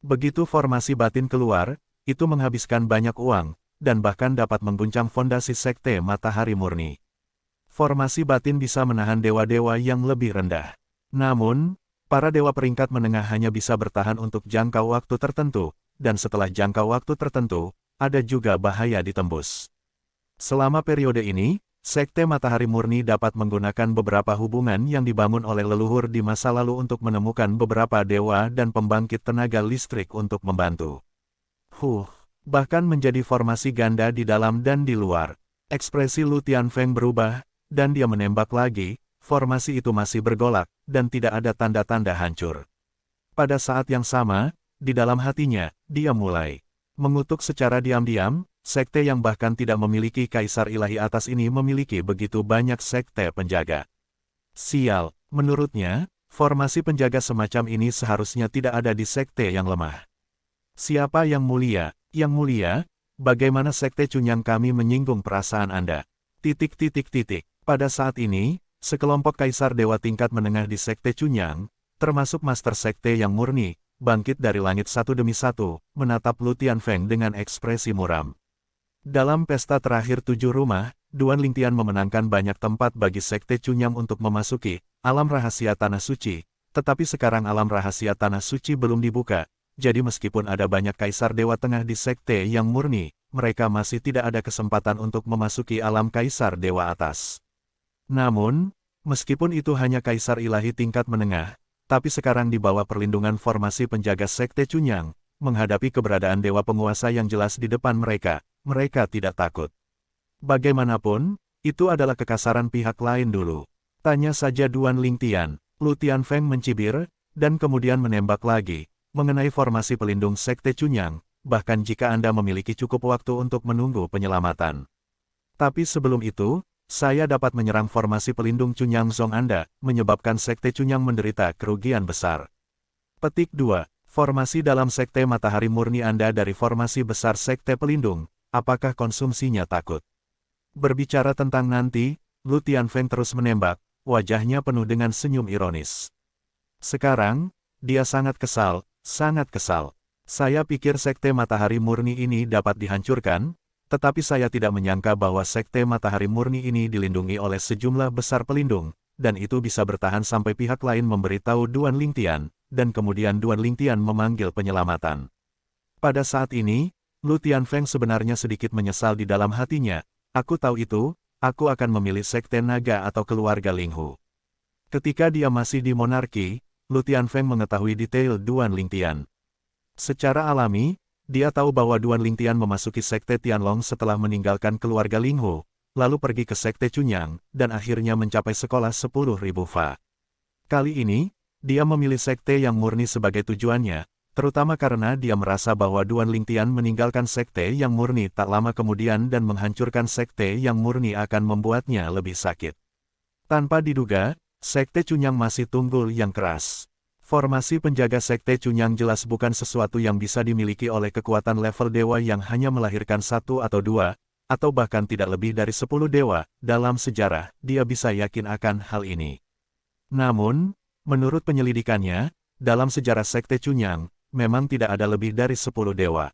Begitu formasi batin keluar, itu menghabiskan banyak uang, dan bahkan dapat mengguncang fondasi Sekte Matahari Murni. Formasi batin bisa menahan dewa-dewa yang lebih rendah. Namun, para dewa peringkat menengah hanya bisa bertahan untuk jangka waktu tertentu, dan setelah jangka waktu tertentu, ada juga bahaya ditembus. Selama periode ini, Sekte Matahari Murni dapat menggunakan beberapa hubungan yang dibangun oleh leluhur di masa lalu untuk menemukan beberapa dewa dan pembangkit tenaga listrik untuk membantu. Bahkan menjadi formasi ganda di dalam dan di luar. Ekspresi Lu Tianfeng berubah, dan dia menembak lagi, formasi itu masih bergolak, dan tidak ada tanda-tanda hancur. Pada saat yang sama, di dalam hatinya, dia mulai mengutuk secara diam-diam. Sekte yang bahkan tidak memiliki kaisar ilahi atas ini memiliki begitu banyak sekte penjaga. Sial, menurutnya, formasi penjaga semacam ini seharusnya tidak ada di sekte yang lemah. Siapa yang mulia? Yang mulia, bagaimana sekte Cunyang kami menyinggung perasaan Anda? Pada saat ini, sekelompok kaisar dewa tingkat menengah di sekte Cunyang, termasuk master sekte yang murni, bangkit dari langit satu demi satu, menatap Lu Tianfeng dengan ekspresi muram. Dalam pesta terakhir 7 rumah, Duan Lingtian memenangkan banyak tempat bagi Sekte Cunyang untuk memasuki alam rahasia Tanah Suci, tetapi sekarang alam rahasia Tanah Suci belum dibuka, jadi meskipun ada banyak kaisar dewa tengah di Sekte yang murni, mereka masih tidak ada kesempatan untuk memasuki alam kaisar dewa atas. Namun, meskipun itu hanya kaisar ilahi tingkat menengah, tapi sekarang di bawah perlindungan formasi penjaga Sekte Cunyang, menghadapi keberadaan dewa penguasa yang jelas di depan mereka, mereka tidak takut. Bagaimanapun, itu adalah kekasaran pihak lain dulu. Tanya saja Duan Lingtian. Lu Tianfeng mencibir, dan kemudian menembak lagi, mengenai formasi pelindung Sekte Cunyang, bahkan jika Anda memiliki cukup waktu untuk menunggu penyelamatan. Tapi sebelum itu, saya dapat menyerang formasi pelindung Cunyang Zong Anda, menyebabkan Sekte Cunyang menderita kerugian besar. Petik 2. Formasi dalam Sekte Matahari Murni Anda dari formasi besar Sekte Pelindung. Apakah konsumsinya takut? Berbicara tentang nanti, Lu Tianfeng terus menembak, wajahnya penuh dengan senyum ironis. Sekarang, dia sangat kesal, sangat kesal. Saya pikir Sekte Matahari Murni ini dapat dihancurkan, tetapi saya tidak menyangka bahwa Sekte Matahari Murni ini dilindungi oleh sejumlah besar pelindung, dan itu bisa bertahan sampai pihak lain memberitahu Duan Lingtian, dan kemudian Duan Lingtian memanggil penyelamatan. Pada saat ini, Lu Tianfeng sebenarnya sedikit menyesal di dalam hatinya. Aku tahu itu, aku akan memilih Sekte Naga atau keluarga Linghu. Ketika dia masih di monarki, Lu Tianfeng mengetahui detail Duan Lingtian. Secara alami, dia tahu bahwa Duan Lingtian memasuki Sekte Tianlong setelah meninggalkan keluarga Linghu, lalu pergi ke Sekte Cunyang, dan akhirnya mencapai sekolah 10.000 fa. Kali ini, dia memilih Sekte yang murni sebagai tujuannya, terutama karena dia merasa bahwa Duan Lingtian meninggalkan sekte yang murni tak lama kemudian dan menghancurkan sekte yang murni akan membuatnya lebih sakit. Tanpa diduga, sekte Cunyang masih tunggul yang keras. Formasi penjaga sekte Cunyang jelas bukan sesuatu yang bisa dimiliki oleh kekuatan level dewa yang hanya melahirkan satu atau dua, atau bahkan tidak lebih dari 10 dewa. Dalam sejarah, dia bisa yakin akan hal ini. Namun, menurut penyelidikannya, dalam sejarah sekte Cunyang, memang tidak ada lebih dari 10 dewa.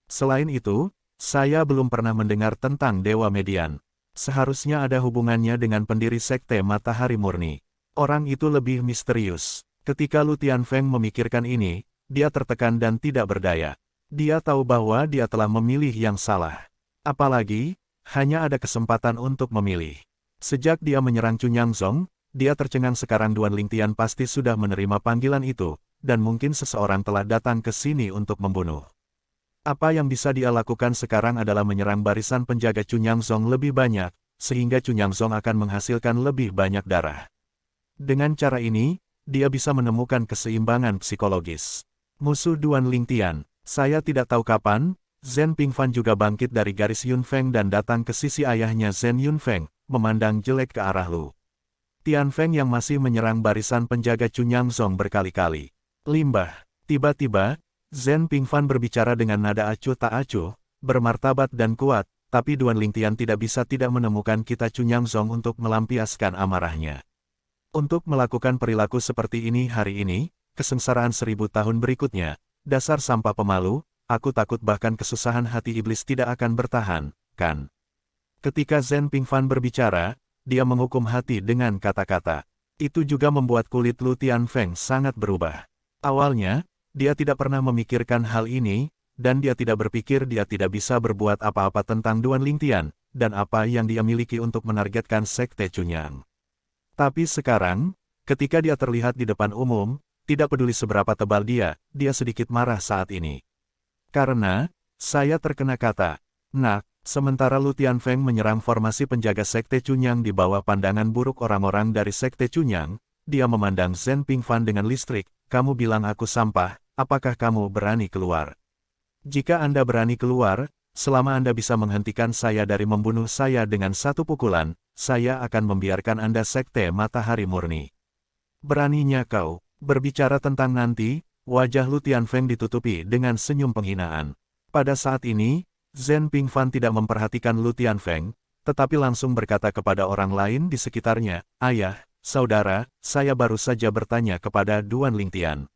Selain itu, saya belum pernah mendengar tentang Dewa Median. Seharusnya ada hubungannya dengan pendiri sekte Matahari Murni. Orang itu lebih misterius. Ketika Lu Tianfeng memikirkan ini, dia tertekan dan tidak berdaya. Dia tahu bahwa dia telah memilih yang salah. Apalagi, hanya ada kesempatan untuk memilih. Sejak dia menyerang Cunyang Zong, dia tercengang sekarang Duan Lingtian pasti sudah menerima panggilan itu, dan mungkin seseorang telah datang ke sini untuk membunuh. Apa yang bisa dia lakukan sekarang adalah menyerang barisan penjaga Cunyang Zong lebih banyak, sehingga Cunyang Zong akan menghasilkan lebih banyak darah. Dengan cara ini, dia bisa menemukan keseimbangan psikologis. Musuh Duan Lingtian, saya tidak tahu kapan, Zhen Pingfan juga bangkit dari garis Yunfeng dan datang ke sisi ayahnya Zhen Yunfeng, memandang jelek ke arah Lu Tianfeng yang masih menyerang barisan penjaga Cunyang Zong berkali-kali. Limbah, tiba-tiba, Zhen Pingfan berbicara dengan nada acuh tak acuh, bermartabat dan kuat, tapi Duan Lingtian tidak bisa tidak menemukan kita Cunyang Zong untuk melampiaskan amarahnya. Untuk melakukan perilaku seperti ini hari ini, kesengsaraan 1000 tahun berikutnya, dasar sampah pemalu, aku takut bahkan kesusahan hati iblis tidak akan bertahan, kan? Ketika Zhen Pingfan berbicara, dia menghukum hati dengan kata-kata. Itu juga membuat kulit Lu Tianfeng sangat berubah. Awalnya, dia tidak pernah memikirkan hal ini, dan dia tidak berpikir dia tidak bisa berbuat apa-apa tentang Duan Lingtian, dan apa yang dia miliki untuk menargetkan sekte Cunyang. Tapi sekarang, ketika dia terlihat di depan umum, tidak peduli seberapa tebal dia sedikit marah saat ini. Karena, saya terkena kata, nak, sementara Lu Tianfeng menyerang formasi penjaga sekte Cunyang di bawah pandangan buruk orang-orang dari sekte Cunyang, dia memandang Zhen Pingfan dengan listrik, kamu bilang aku sampah, apakah kamu berani keluar? Jika Anda berani keluar, selama Anda bisa menghentikan saya dari membunuh saya dengan satu pukulan, saya akan membiarkan Anda sekte Matahari Murni. Beraninya kau berbicara tentang nanti, wajah Lu Tianfeng ditutupi dengan senyum penghinaan. Pada saat ini, Zhen Pingfan tidak memperhatikan Lu Tianfeng, tetapi langsung berkata kepada orang lain di sekitarnya, ayah, saudara, saya baru saja bertanya kepada Duan Lingtian.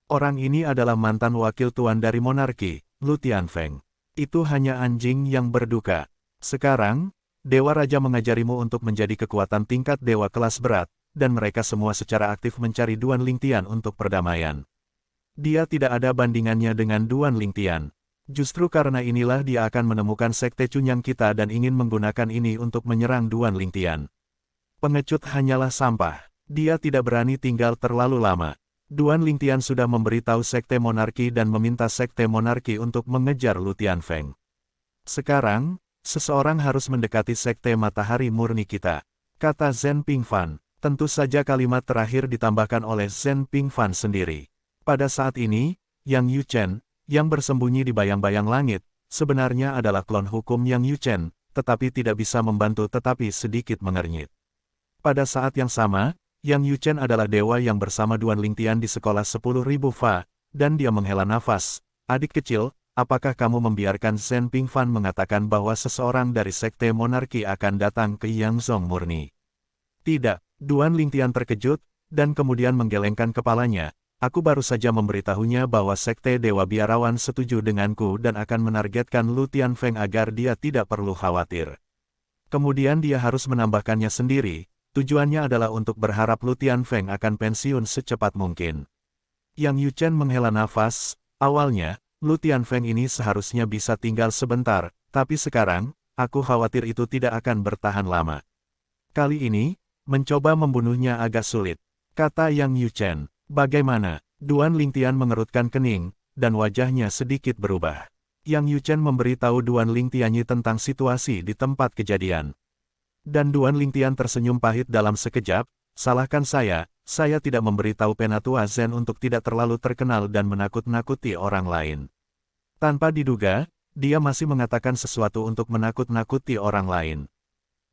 Orang ini adalah mantan wakil tuan dari monarki, Lu Tianfeng. Itu hanya anjing yang berduka. Sekarang, Dewa Raja mengajarimu untuk menjadi kekuatan tingkat dewa kelas berat, dan mereka semua secara aktif mencari Duan Lingtian untuk perdamaian. Dia tidak ada bandingannya dengan Duan Lingtian. Justru karena inilah dia akan menemukan sekte Cunyang kita dan ingin menggunakan ini untuk menyerang Duan Lingtian. Pengecut hanyalah sampah. Dia tidak berani tinggal terlalu lama. Duan Lingtian sudah memberitahu sekte monarki dan meminta sekte monarki untuk mengejar Lu Tianfeng. Sekarang, seseorang harus mendekati sekte Matahari Murni kita, kata Zhen Pingfan. Tentu saja kalimat terakhir ditambahkan oleh Zhen Pingfan sendiri. Pada saat ini, Yang Yuchen, yang bersembunyi di bayang-bayang langit, sebenarnya adalah klon hukum Yang Yuchen, tetapi tidak bisa membantu tetapi sedikit mengernyit. Pada saat yang sama, Yang Yuchen adalah dewa yang bersama Duan Lingtian di sekolah 10.000 Fa, dan dia menghela nafas. Adik kecil, apakah kamu membiarkan Zhen Pingfan mengatakan bahwa seseorang dari sekte monarki akan datang ke Yangzong Murni? Tidak, Duan Lingtian terkejut, dan kemudian menggelengkan kepalanya. Aku baru saja memberitahunya bahwa sekte Dewa Biarawan setuju denganku dan akan menargetkan Lu Tianfeng agar dia tidak perlu khawatir. Kemudian dia harus menambahkannya sendiri, tujuannya adalah untuk berharap Lu Tianfeng akan pensiun secepat mungkin. Yang Yuchen menghela nafas, awalnya, Lu Tianfeng ini seharusnya bisa tinggal sebentar, tapi sekarang, aku khawatir itu tidak akan bertahan lama. Kali ini, mencoba membunuhnya agak sulit, kata Yang Yuchen. Bagaimana? Duan Lingtian mengerutkan kening, dan wajahnya sedikit berubah. Yang Yuchen memberitahu Duan Lingtianyi tentang situasi di tempat kejadian. Dan Duan Lingtian tersenyum pahit dalam sekejap, salahkan saya saya tidak memberitahu Penatua Zen untuk tidak terlalu terkenal dan menakut-nakuti orang lain. Tanpa diduga, dia masih mengatakan sesuatu untuk menakut-nakuti orang lain.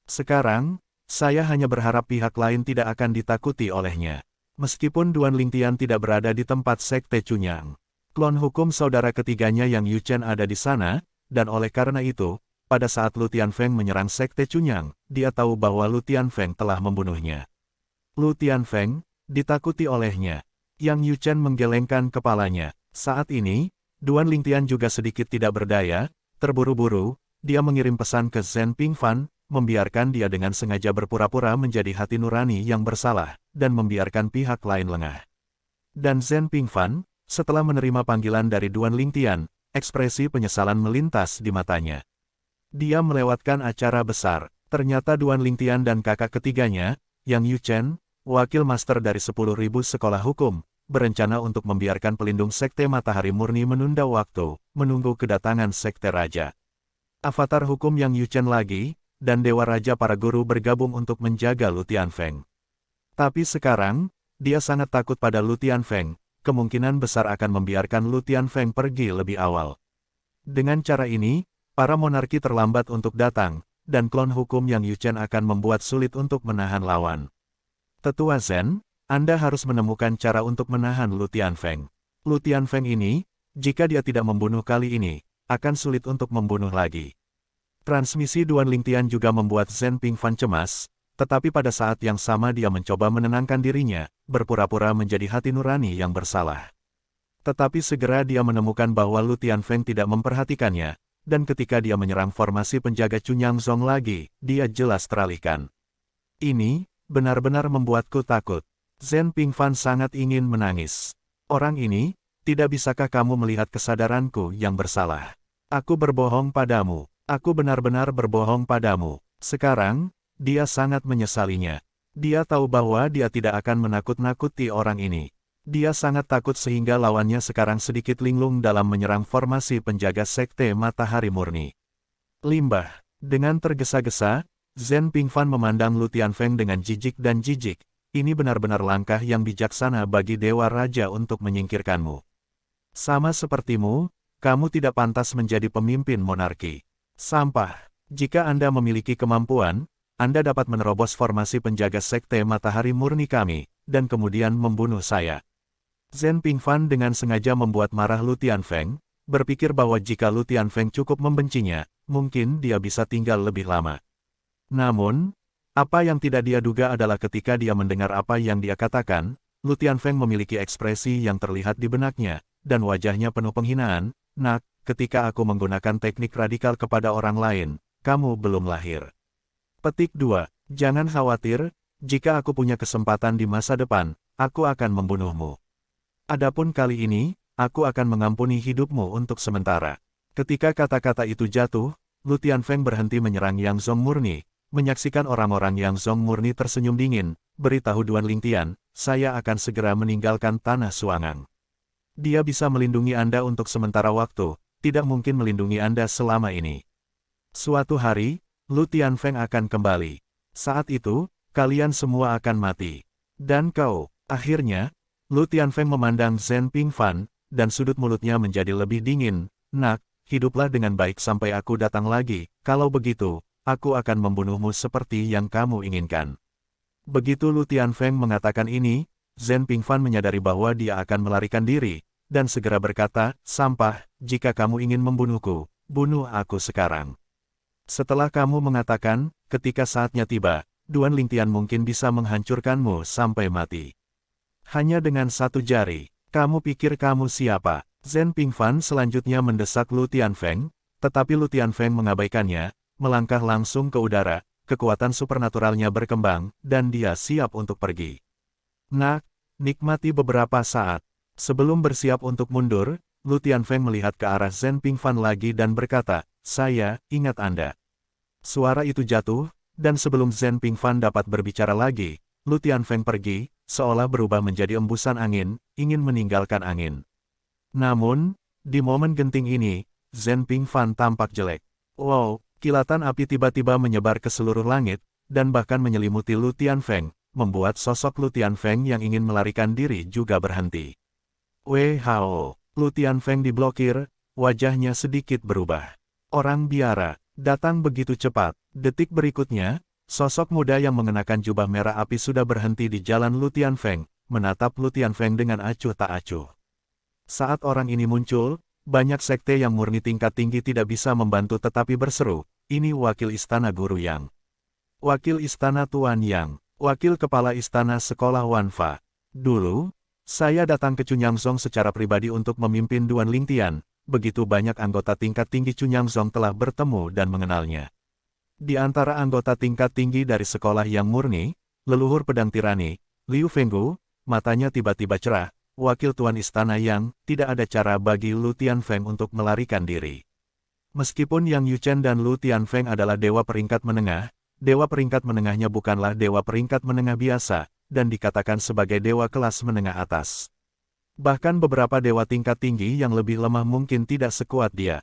Sekarang, saya hanya berharap pihak lain tidak akan ditakuti olehnya. Meskipun Duan Lingtian tidak berada di tempat Sekte Cunyang, klon hukum saudara ketiganya Yang Yuchen ada di sana, dan oleh karena itu, pada saat Lu Tianfeng menyerang Sekte Cunyang, dia tahu bahwa Lu Tianfeng telah membunuhnya. Lu Tianfeng ditakuti olehnya. Yang Yuchen menggelengkan kepalanya. Saat ini, Duan Lingtian juga sedikit tidak berdaya, terburu-buru, dia mengirim pesan ke Zhen Pingfan, membiarkan dia dengan sengaja berpura-pura menjadi hati nurani yang bersalah, dan membiarkan pihak lain lengah. Dan Zhen Pingfan, setelah menerima panggilan dari Duan Lingtian, ekspresi penyesalan melintas di matanya. Dia melewatkan acara besar, ternyata Duan Lingtian dan kakak ketiganya, Yang Yuchen, wakil master dari 10.000 sekolah hukum, berencana untuk membiarkan pelindung Sekte Matahari Murni menunda waktu, menunggu kedatangan Sekte Raja. Avatar hukum Yang Yuchen lagi, dan Dewa Raja para guru bergabung untuk menjaga Lu Tianfeng. Tapi sekarang, dia sangat takut pada Lu Tianfeng, kemungkinan besar akan membiarkan Lu Tianfeng pergi lebih awal. Dengan cara ini, para monarki terlambat untuk datang, dan klon hukum Yang Yuchen akan membuat sulit untuk menahan lawan. Tetua Zen, Anda harus menemukan cara untuk menahan Lu Tianfeng. Lu Tianfeng ini, jika dia tidak membunuh kali ini, akan sulit untuk membunuh lagi. Transmisi Duan Lingtian juga membuat Zhen Pingfan cemas, tetapi pada saat yang sama dia mencoba menenangkan dirinya, berpura-pura menjadi hati nurani yang bersalah. Tetapi segera dia menemukan bahwa Lu Tianfeng tidak memperhatikannya, dan ketika dia menyerang formasi penjaga Cunyang Zong lagi, dia jelas teralihkan. Ini, benar-benar membuatku takut. Zhen Pingfan sangat ingin menangis. Orang ini, tidak bisakah kamu melihat kesadaranku yang bersalah? Aku berbohong padamu. Aku benar-benar berbohong padamu. Sekarang, dia sangat menyesalinya. Dia tahu bahwa dia tidak akan menakut-nakuti orang ini. Dia sangat takut sehingga lawannya sekarang sedikit linglung dalam menyerang formasi penjaga Sekte Matahari Murni. Limbah. Dengan tergesa-gesa, Zhen Pingfan memandang Lu Tianfeng dengan jijik dan jijik. Ini benar-benar langkah yang bijaksana bagi Dewa Raja untuk menyingkirkanmu. Sama sepertimu, kamu tidak pantas menjadi pemimpin monarki. Sampah. Jika Anda memiliki kemampuan, Anda dapat menerobos formasi penjaga Sekte Matahari Murni kami, dan kemudian membunuh saya. Zhen Pingfan dengan sengaja membuat marah Lu Tianfeng, berpikir bahwa jika Lu Tianfeng cukup membencinya, mungkin dia bisa tinggal lebih lama. Namun, apa yang tidak dia duga adalah ketika dia mendengar apa yang dia katakan, Lu Tianfeng memiliki ekspresi yang terlihat di benaknya, dan wajahnya penuh penghinaan. Nak, ketika aku menggunakan teknik radikal kepada orang lain, kamu belum lahir. Petik 2. Jangan khawatir, jika aku punya kesempatan di masa depan, aku akan membunuhmu. Adapun kali ini, aku akan mengampuni hidupmu untuk sementara. Ketika kata-kata itu jatuh, Lu Tianfeng berhenti menyerang Yang Zong Murni, menyaksikan orang-orang Yang Zong Murni tersenyum dingin, beritahu Duan Lingtian, saya akan segera meninggalkan tanah Suangang. Dia bisa melindungi Anda untuk sementara waktu, tidak mungkin melindungi Anda selama ini. Suatu hari, Lu Tianfeng akan kembali. Saat itu, kalian semua akan mati. Dan kau, akhirnya, Lu Tianfeng memandang Zhen Pingfan, dan sudut mulutnya menjadi lebih dingin. Nak, hiduplah dengan baik sampai aku datang lagi, kalau begitu, aku akan membunuhmu seperti yang kamu inginkan. Begitu Lu Tianfeng mengatakan ini, Zhen Pingfan menyadari bahwa dia akan melarikan diri, dan segera berkata, sampah, jika kamu ingin membunuhku, bunuh aku sekarang. Setelah kamu mengatakan, ketika saatnya tiba, Duan Lingtian mungkin bisa menghancurkanmu sampai mati. Hanya dengan satu jari, kamu pikir kamu siapa? Zhen Pingfan selanjutnya mendesak Lu Tianfeng, tetapi Lu Tianfeng mengabaikannya, melangkah langsung ke udara, kekuatan supernaturalnya berkembang, dan dia siap untuk pergi. Nak, nikmati beberapa saat. Sebelum bersiap untuk mundur, Lu Tianfeng melihat ke arah Zhen Pingfan lagi dan berkata, saya ingat Anda. Suara itu jatuh, dan sebelum Zhen Pingfan dapat berbicara lagi, Lu Tianfeng pergi, seolah berubah menjadi embusan angin, ingin meninggalkan angin. Namun, di momen genting ini, Zhen Pingfan tampak jelek. Wow, kilatan api tiba-tiba menyebar ke seluruh langit, dan bahkan menyelimuti Lu Tianfeng, membuat sosok Lu Tianfeng yang ingin melarikan diri juga berhenti. Wei Hao, Lu Tianfeng diblokir, wajahnya sedikit berubah. Orang biara, datang begitu cepat. Detik berikutnya, sosok muda yang mengenakan jubah merah api sudah berhenti di jalan Lu Tianfeng, menatap Lu Tianfeng dengan acuh tak acuh. Saat orang ini muncul, banyak sekte yang murni tingkat tinggi tidak bisa membantu tetapi berseru, ini wakil istana Guru Yang. Wakil istana Tuan Yang, wakil kepala istana sekolah Wanfa. Dulu, saya datang ke Cunyangzong secara pribadi untuk memimpin Duan Lingtian. Begitu banyak anggota tingkat tinggi Cunyangzong telah bertemu dan mengenalnya. Di antara anggota tingkat tinggi dari sekolah yang murni, leluhur pedang tirani, Liu Fenggu, matanya tiba-tiba cerah, wakil tuan istana Yang, tidak ada cara bagi Lu Tianfeng untuk melarikan diri. Meskipun Yang Yuchen dan Lu Tianfeng adalah dewa peringkat menengah, dewa peringkat menengahnya bukanlah dewa peringkat menengah biasa, dan dikatakan sebagai dewa kelas menengah atas. Bahkan beberapa dewa tingkat tinggi yang lebih lemah mungkin tidak sekuat dia.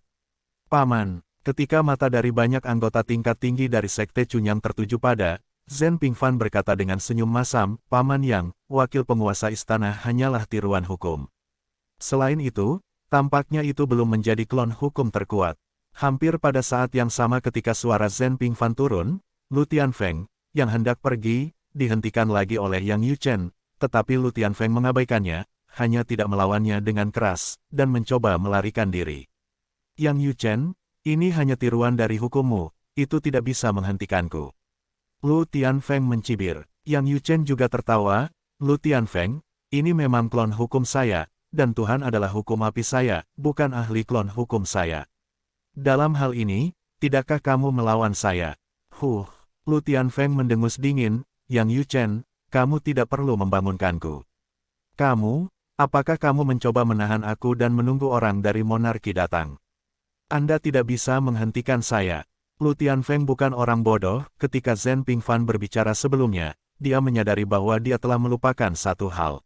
Paman, ketika mata dari banyak anggota tingkat tinggi dari sekte Cunyang tertuju pada Zhen Pingfan berkata dengan senyum masam, Paman Yang, wakil penguasa istana hanyalah tiruan hukum. Selain itu, tampaknya itu belum menjadi klon hukum terkuat. Hampir pada saat yang sama ketika suara Zhen Pingfan turun, Lu Tianfeng, yang hendak pergi, dihentikan lagi oleh Yang Yuchen, tetapi Lu Tianfeng mengabaikannya, hanya tidak melawannya dengan keras, dan mencoba melarikan diri. Yang Yuchen, ini hanya tiruan dari hukummu, itu tidak bisa menghentikanku. Lu Tianfeng mencibir. Yang Yuchen juga tertawa, Lu Tianfeng, ini memang klon hukum saya, dan Tuhan adalah hukum api saya, bukan ahli klon hukum saya. Dalam hal ini, tidakkah kamu melawan saya? Lu Tianfeng mendengus dingin, Yang Yuchen, kamu tidak perlu membangunkanku. Apakah kamu mencoba menahan aku dan menunggu orang dari monarki datang? Anda tidak bisa menghentikan saya. Lu Tianfeng bukan orang bodoh, ketika Zhen Pingfan berbicara sebelumnya, dia menyadari bahwa dia telah melupakan satu hal.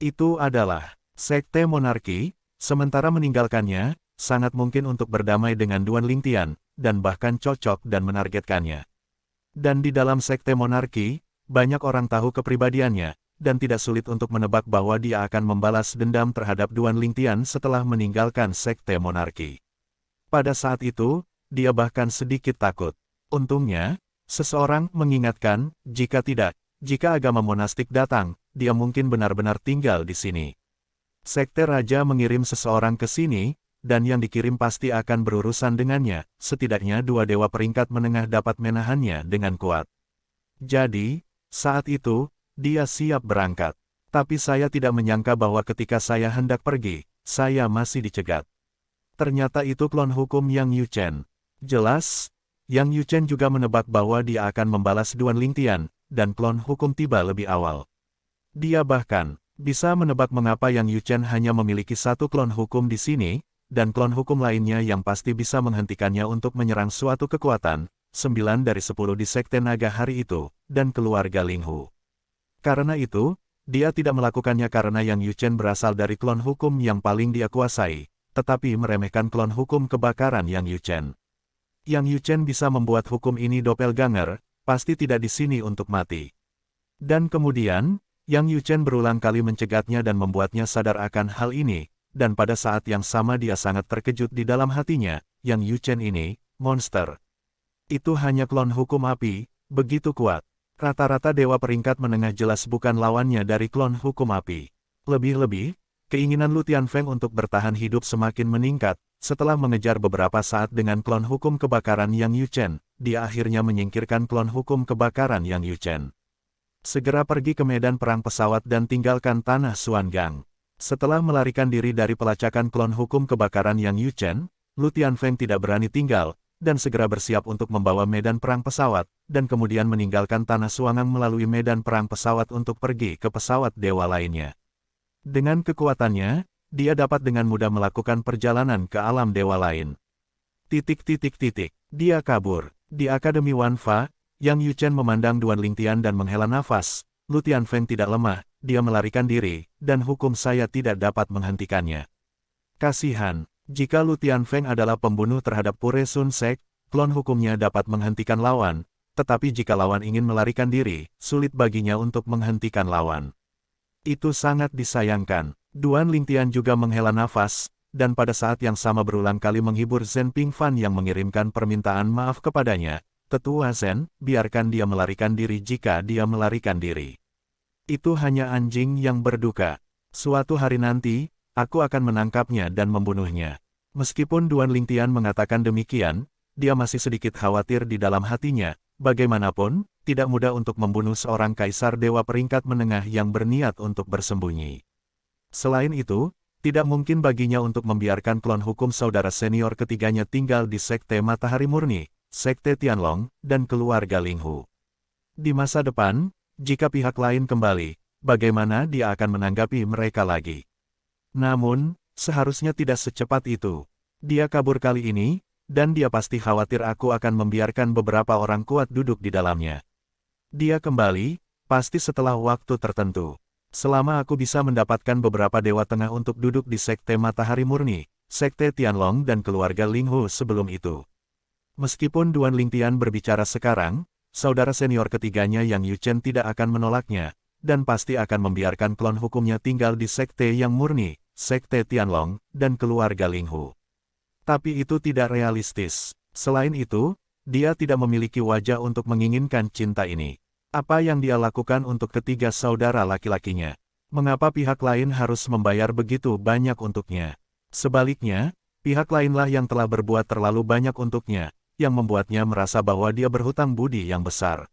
Itu adalah, sekte monarki, sementara meninggalkannya, sangat mungkin untuk berdamai dengan Duan Lingtian, dan bahkan cocok dan menargetkannya. Dan di dalam sekte monarki, banyak orang tahu kepribadiannya, dan tidak sulit untuk menebak bahwa dia akan membalas dendam terhadap Duan Lingtian setelah meninggalkan sekte monarki. Pada saat itu, dia bahkan sedikit takut. Untungnya, seseorang mengingatkan, jika agama monastik datang, dia mungkin benar-benar tinggal di sini. Sekte Raja mengirim seseorang ke sini, dan yang dikirim pasti akan berurusan dengannya, setidaknya dua dewa peringkat menengah dapat menahannya dengan kuat. Jadi, saat itu, dia siap berangkat. Tapi saya tidak menyangka bahwa ketika saya hendak pergi, saya masih dicegat. Ternyata itu klon hukum Yang Yuchen. Jelas, Yang Yuchen juga menebak bahwa dia akan membalas Duan Lingtian, dan klon hukum tiba lebih awal. Dia bahkan bisa menebak mengapa Yang Yuchen hanya memiliki satu klon hukum di sini, dan klon hukum lainnya yang pasti bisa menghentikannya untuk menyerang suatu kekuatan, 9 dari 10 di sekte naga hari itu, dan keluarga Linghu. Karena itu, dia tidak melakukannya karena Yang Yuchen berasal dari klon hukum yang paling dia kuasai, tetapi meremehkan klon hukum kebakaran Yang Yuchen. Yang Yuchen bisa membuat hukum ini doppelganger, pasti tidak di sini untuk mati. Dan kemudian, Yang Yuchen berulang kali mencegatnya dan membuatnya sadar akan hal ini, dan pada saat yang sama dia sangat terkejut di dalam hatinya, Yang Yuchen ini, monster. Itu hanya klon hukum api, begitu kuat. Rata-rata dewa peringkat menengah jelas bukan lawannya dari klon hukum api. Lebih-lebih, keinginan Lu Tianfeng untuk bertahan hidup semakin meningkat, setelah mengejar beberapa saat dengan klon hukum kebakaran Yang Yuchen, dia akhirnya menyingkirkan klon hukum kebakaran Yang Yuchen. Segera pergi ke medan perang pesawat dan tinggalkan tanah Xuangang. Setelah melarikan diri dari pelacakan klon hukum kebakaran Yang Yuchen, Lu Tianfeng tidak berani tinggal, dan segera bersiap untuk membawa medan perang pesawat, dan kemudian meninggalkan tanah Xuangang melalui medan perang pesawat untuk pergi ke pesawat dewa lainnya. Dengan kekuatannya, dia dapat dengan mudah melakukan perjalanan ke alam dewa lain. Dia kabur. Di Akademi Wanfa, Yang Yuchen memandang Duan Lingtian dan menghela nafas. Lu Tianfeng tidak lemah, dia melarikan diri, dan hukum saya tidak dapat menghentikannya. Kasihan. Jika Lu Tianfeng adalah pembunuh terhadap Pure Sun Sek, klon hukumnya dapat menghentikan lawan, tetapi jika lawan ingin melarikan diri, sulit baginya untuk menghentikan lawan. Itu sangat disayangkan. Duan Lingtian juga menghela nafas, dan pada saat yang sama berulang kali menghibur Zhen Pingfan yang mengirimkan permintaan maaf kepadanya. Tetua Zhen, biarkan dia melarikan diri jika dia melarikan diri. Itu hanya anjing yang berduka. Suatu hari nanti, aku akan menangkapnya dan membunuhnya. Meskipun Duan Lingtian mengatakan demikian, dia masih sedikit khawatir di dalam hatinya. Bagaimanapun, tidak mudah untuk membunuh seorang kaisar dewa peringkat menengah yang berniat untuk bersembunyi. Selain itu, tidak mungkin baginya untuk membiarkan klon hukum saudara senior ketiganya tinggal di Sekte Matahari Murni, Sekte Tianlong, dan keluarga Linghu. Di masa depan, jika pihak lain kembali, bagaimana dia akan menanggapi mereka lagi? Namun, seharusnya tidak secepat itu. Dia kabur kali ini, dan dia pasti khawatir aku akan membiarkan beberapa orang kuat duduk di dalamnya. Dia kembali, pasti setelah waktu tertentu. Selama aku bisa mendapatkan beberapa dewa tengah untuk duduk di Sekte Matahari Murni, Sekte Tianlong dan keluarga Linghu sebelum itu. Meskipun Duan Lingtian berbicara sekarang, saudara senior ketiganya Yang Yuchen tidak akan menolaknya, dan pasti akan membiarkan klon hukumnya tinggal di Sekte yang murni, Sekte Tianlong, dan keluarga Linghu. Tapi itu tidak realistis. Selain itu, dia tidak memiliki wajah untuk menginginkan cinta ini. Apa yang dia lakukan untuk ketiga saudara laki-lakinya? Mengapa pihak lain harus membayar begitu banyak untuknya? Sebaliknya, pihak lainlah yang telah berbuat terlalu banyak untuknya, yang membuatnya merasa bahwa dia berhutang budi yang besar.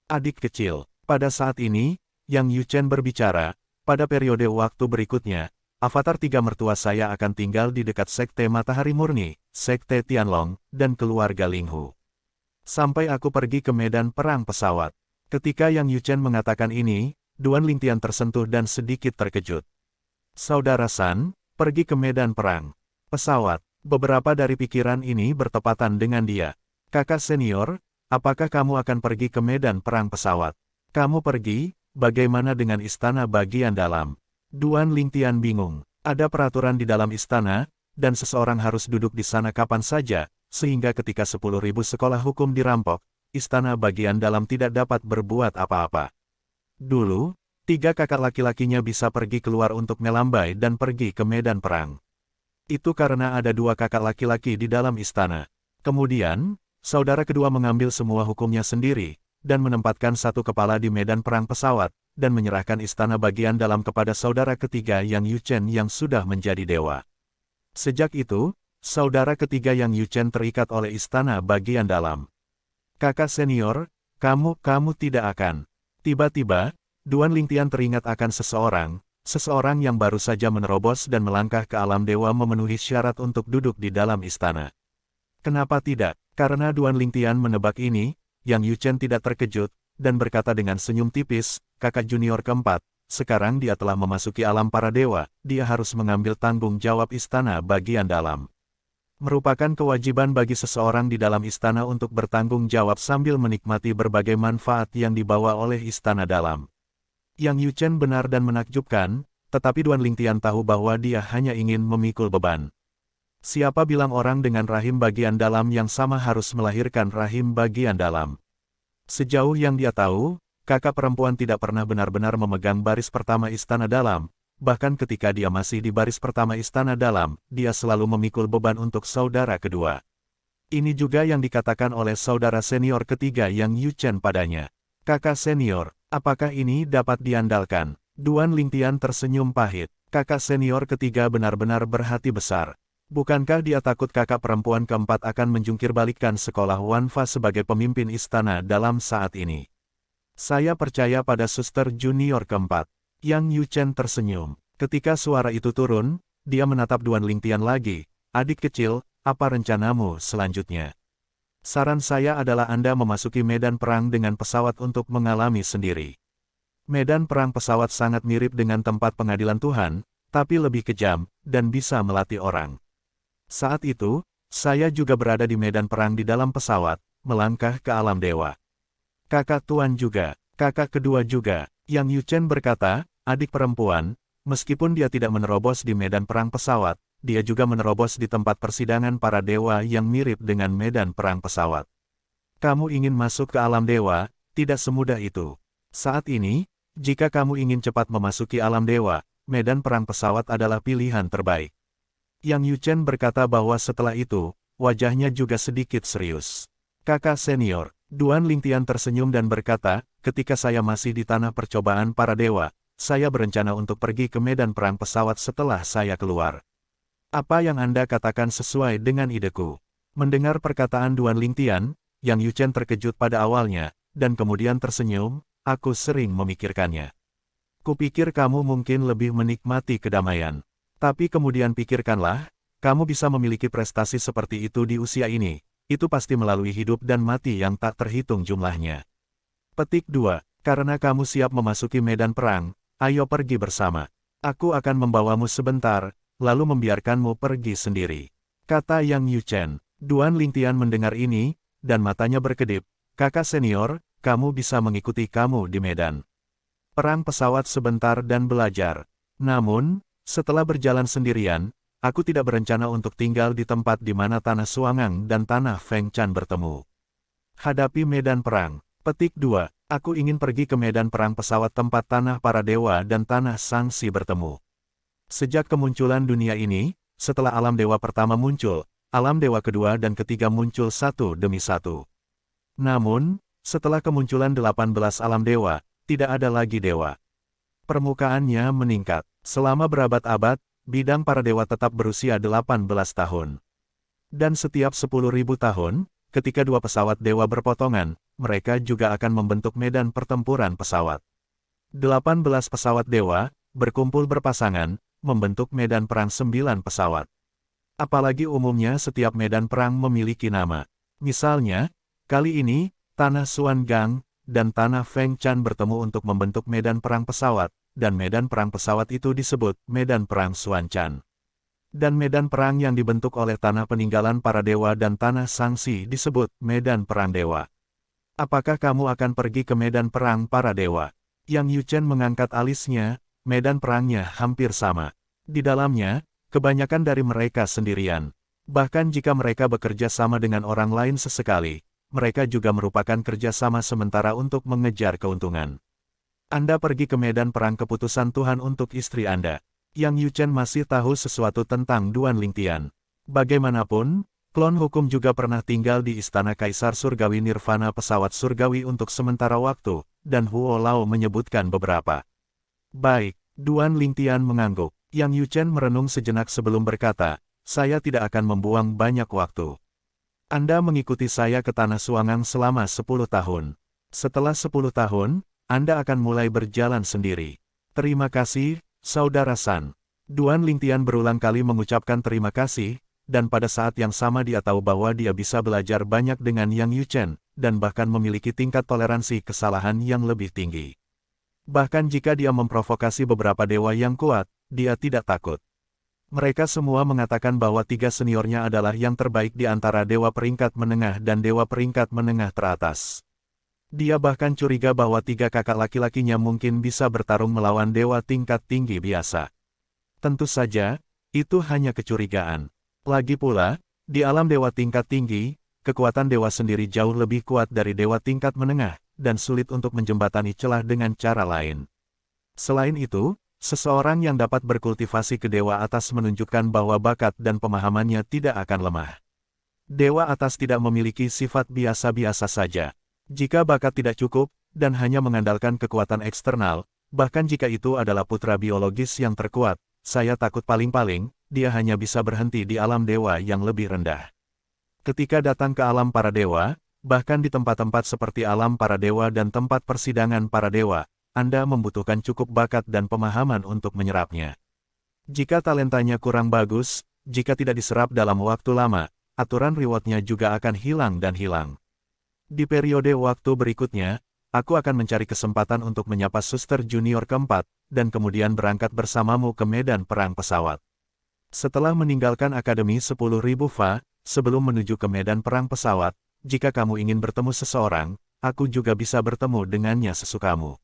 Adik kecil, pada saat ini, Yang Yuchen berbicara, pada periode waktu berikutnya, Avatar tiga mertua saya akan tinggal di dekat Sekte Matahari Murni, Sekte Tianlong, dan keluarga Linghu. Sampai aku pergi ke medan perang pesawat. Ketika Yang Yuchen mengatakan ini, Duan Lingtian tersentuh dan sedikit terkejut. Saudara San, pergi ke medan perang pesawat. Beberapa dari pikiran ini bertepatan dengan dia. Kakak senior, apakah kamu akan pergi ke medan perang pesawat? Kamu pergi, bagaimana dengan istana bagian dalam? Duan Lingtian bingung. Ada peraturan di dalam istana, dan seseorang harus duduk di sana kapan saja, sehingga ketika 10.000 sekolah hukum dirampok, istana bagian dalam tidak dapat berbuat apa-apa. Dulu, 3 kakak laki-lakinya bisa pergi keluar untuk melambai dan pergi ke medan perang. Itu karena ada 2 kakak laki-laki di dalam istana. Kemudian, saudara kedua mengambil semua hukumnya sendiri, dan menempatkan satu kepala di medan perang pesawat, dan menyerahkan istana bagian dalam kepada saudara ketiga Yang Yuchen yang sudah menjadi dewa. Sejak itu, saudara ketiga Yang Yuchen terikat oleh istana bagian dalam. Kakak senior, kamu tidak akan. Tiba-tiba, Duan Lingtian teringat akan seseorang yang baru saja menerobos dan melangkah ke alam dewa memenuhi syarat untuk duduk di dalam istana. Kenapa tidak? Karena Duan Lingtian menebak ini, Yang Yuchen tidak terkejut, dan berkata dengan senyum tipis, kakak junior keempat, sekarang dia telah memasuki alam para dewa, dia harus mengambil tanggung jawab istana bagian dalam. Merupakan kewajiban bagi seseorang di dalam istana untuk bertanggung jawab sambil menikmati berbagai manfaat yang dibawa oleh istana dalam. Yang Yuchen benar dan menakjubkan, tetapi Duan Lingtian tahu bahwa dia hanya ingin memikul beban. Siapa bilang orang dengan rahim bagian dalam yang sama harus melahirkan rahim bagian dalam? Sejauh yang dia tahu, kakak perempuan tidak pernah benar-benar memegang baris pertama istana dalam, bahkan ketika dia masih di baris pertama istana dalam, dia selalu memikul beban untuk saudara kedua. Ini juga yang dikatakan oleh saudara senior ketiga Yang Yuchen padanya. Kakak senior, apakah ini dapat diandalkan? Duan Lingtian tersenyum pahit. Kakak senior ketiga benar-benar berhati besar. Bukankah dia takut kakak perempuan keempat akan menjungkir balikkan sekolah Wanfa sebagai pemimpin istana dalam saat ini? Saya percaya pada suster junior keempat. Yang Yuchen tersenyum. Ketika suara itu turun, dia menatap Duan Lingtian lagi. Adik kecil, apa rencanamu selanjutnya? Saran saya adalah Anda memasuki medan perang dengan pesawat untuk mengalami sendiri. Medan perang pesawat sangat mirip dengan tempat pengadilan Tuhan, tapi lebih kejam, dan bisa melatih orang. Saat itu, saya juga berada di medan perang di dalam pesawat, melangkah ke alam dewa. Kakak tuan juga, kakak kedua juga, Yang Yuchen berkata, adik perempuan, meskipun dia tidak menerobos di medan perang pesawat, dia juga menerobos di tempat persidangan para dewa yang mirip dengan medan perang pesawat. Kamu ingin masuk ke alam dewa, tidak semudah itu. Saat ini, jika kamu ingin cepat memasuki alam dewa, medan perang pesawat adalah pilihan terbaik. Yang Yu Chen berkata bahwa setelah itu, wajahnya juga sedikit serius. Kakak senior, Duan Lingtian tersenyum dan berkata, ketika saya masih di tanah percobaan para dewa, saya berencana untuk pergi ke medan perang pesawat setelah saya keluar. Apa yang Anda katakan sesuai dengan ideku? Mendengar perkataan Duan Lingtian, Yang Yu Chen terkejut pada awalnya, dan kemudian tersenyum, aku sering memikirkannya. Kupikir kamu mungkin lebih menikmati kedamaian. Tapi kemudian pikirkanlah, kamu bisa memiliki prestasi seperti itu di usia ini, itu pasti melalui hidup dan mati yang tak terhitung jumlahnya. Petik 2. Karena kamu siap memasuki medan perang, ayo pergi bersama. Aku akan membawamu sebentar, lalu membiarkanmu pergi sendiri. Kata Yang Yu Chen. Duan Lingtian mendengar ini, dan matanya berkedip. Kakak senior, kamu bisa mengikuti kamu di medan perang pesawat sebentar dan belajar. Namun, setelah berjalan sendirian, aku tidak berencana untuk tinggal di tempat di mana tanah Suangang dan tanah Feng Chan bertemu. Hadapi medan perang. Petik 2. Aku ingin pergi ke medan perang pesawat tempat tanah para dewa dan tanah Sangsi bertemu. Sejak kemunculan dunia ini, setelah alam dewa pertama muncul, alam dewa kedua dan ketiga muncul satu demi satu. Namun, setelah kemunculan 18 alam dewa, tidak ada lagi dewa. Permukaannya meningkat. Selama berabad-abad, bidang para dewa tetap berusia 18 tahun. Dan setiap 10.000 tahun, ketika dua pesawat dewa berpotongan, mereka juga akan membentuk medan pertempuran pesawat. 18 pesawat dewa, berkumpul berpasangan, membentuk medan perang 9 pesawat. Apalagi umumnya setiap medan perang memiliki nama. Misalnya, kali ini, tanah Suangang dan tanah Feng Chan bertemu untuk membentuk medan perang pesawat, dan medan perang pesawat itu disebut medan perang Suanchan. Dan medan perang yang dibentuk oleh tanah peninggalan para dewa dan tanah Sangsi disebut medan perang dewa. Apakah kamu akan pergi ke medan perang para dewa? Yang Yu Chen mengangkat alisnya, medan perangnya hampir sama. Di dalamnya, kebanyakan dari mereka sendirian. Bahkan jika mereka bekerja sama dengan orang lain sesekali, mereka juga merupakan kerjasama sementara untuk mengejar keuntungan. Anda pergi ke medan perang keputusan Tuhan untuk istri Anda. Yang Yu Chen masih tahu sesuatu tentang Duan Lingtian. Bagaimanapun, klon hukum juga pernah tinggal di Istana Kaisar Surgawi Nirvana pesawat surgawi untuk sementara waktu, dan Huo Lao menyebutkan beberapa. Baik, Duan Lingtian mengangguk. Yang Yu Chen merenung sejenak sebelum berkata, saya tidak akan membuang banyak waktu. Anda mengikuti saya ke Tanah Suangang selama 10 tahun. Setelah 10 tahun, Anda akan mulai berjalan sendiri. Terima kasih, Saudara San. Duan Lingtian berulang kali mengucapkan terima kasih, dan pada saat yang sama dia tahu bahwa dia bisa belajar banyak dengan Yang Yu Chen, dan bahkan memiliki tingkat toleransi kesalahan yang lebih tinggi. Bahkan jika dia memprovokasi beberapa dewa yang kuat, dia tidak takut. Mereka semua mengatakan bahwa tiga seniornya adalah yang terbaik di antara dewa peringkat menengah dan dewa peringkat menengah teratas. Dia bahkan curiga bahwa tiga kakak laki-lakinya mungkin bisa bertarung melawan dewa tingkat tinggi biasa. Tentu saja, itu hanya kecurigaan. Lagi pula, di alam dewa tingkat tinggi, kekuatan dewa sendiri jauh lebih kuat dari dewa tingkat menengah, dan sulit untuk menjembatani celah dengan cara lain. Selain itu, seseorang yang dapat berkultivasi ke dewa atas menunjukkan bahwa bakat dan pemahamannya tidak akan lemah. Dewa atas tidak memiliki sifat biasa-biasa saja. Jika bakat tidak cukup, dan hanya mengandalkan kekuatan eksternal, bahkan jika itu adalah putra biologis yang terkuat, saya takut paling-paling, dia hanya bisa berhenti di alam dewa yang lebih rendah. Ketika datang ke alam para dewa, bahkan di tempat-tempat seperti alam para dewa dan tempat persidangan para dewa, Anda membutuhkan cukup bakat dan pemahaman untuk menyerapnya. Jika talentanya kurang bagus, jika tidak diserap dalam waktu lama, aturan rewardnya juga akan hilang dan hilang. Di periode waktu berikutnya, aku akan mencari kesempatan untuk menyapa suster junior keempat, dan kemudian berangkat bersamamu ke medan perang pesawat. Setelah meninggalkan Akademi 10.000 Fa, sebelum menuju ke medan perang pesawat, jika kamu ingin bertemu seseorang, aku juga bisa bertemu dengannya sesukamu.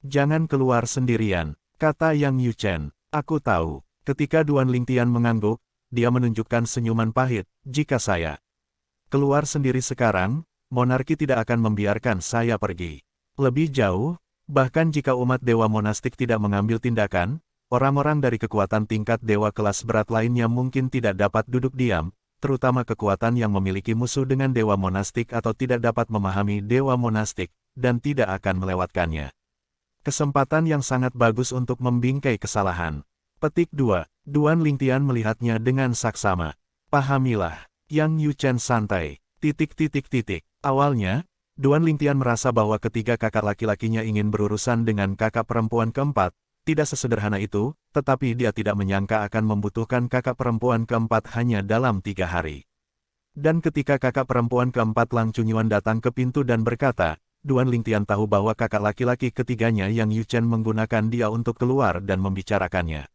Jangan keluar sendirian, kata Yang Yu Chen. Aku tahu. Ketika Duan Lingtian mengangguk, dia menunjukkan senyuman pahit. Jika saya keluar sendiri sekarang, monarki tidak akan membiarkan saya pergi. Lebih jauh, bahkan jika umat dewa monastik tidak mengambil tindakan, orang-orang dari kekuatan tingkat dewa kelas berat lainnya mungkin tidak dapat duduk diam, terutama kekuatan yang memiliki musuh dengan dewa monastik atau tidak dapat memahami dewa monastik, dan tidak akan melewatkannya. Kesempatan yang sangat bagus untuk membingkai kesalahan. Petik 2. Duan Lingtian melihatnya dengan saksama. Pahamilah, Yang Yuchen santai. Awalnya, Duan Lingtian merasa bahwa ketiga kakak laki-lakinya ingin berurusan dengan kakak perempuan keempat, tidak sesederhana itu, tetapi dia tidak menyangka akan membutuhkan kakak perempuan keempat hanya dalam 3 hari. Dan ketika kakak perempuan keempat Lang Chunyuan datang ke pintu dan berkata, Duan Lingtian tahu bahwa kakak laki-laki ketiganya Yang Yuchen menggunakan dia untuk keluar dan membicarakannya.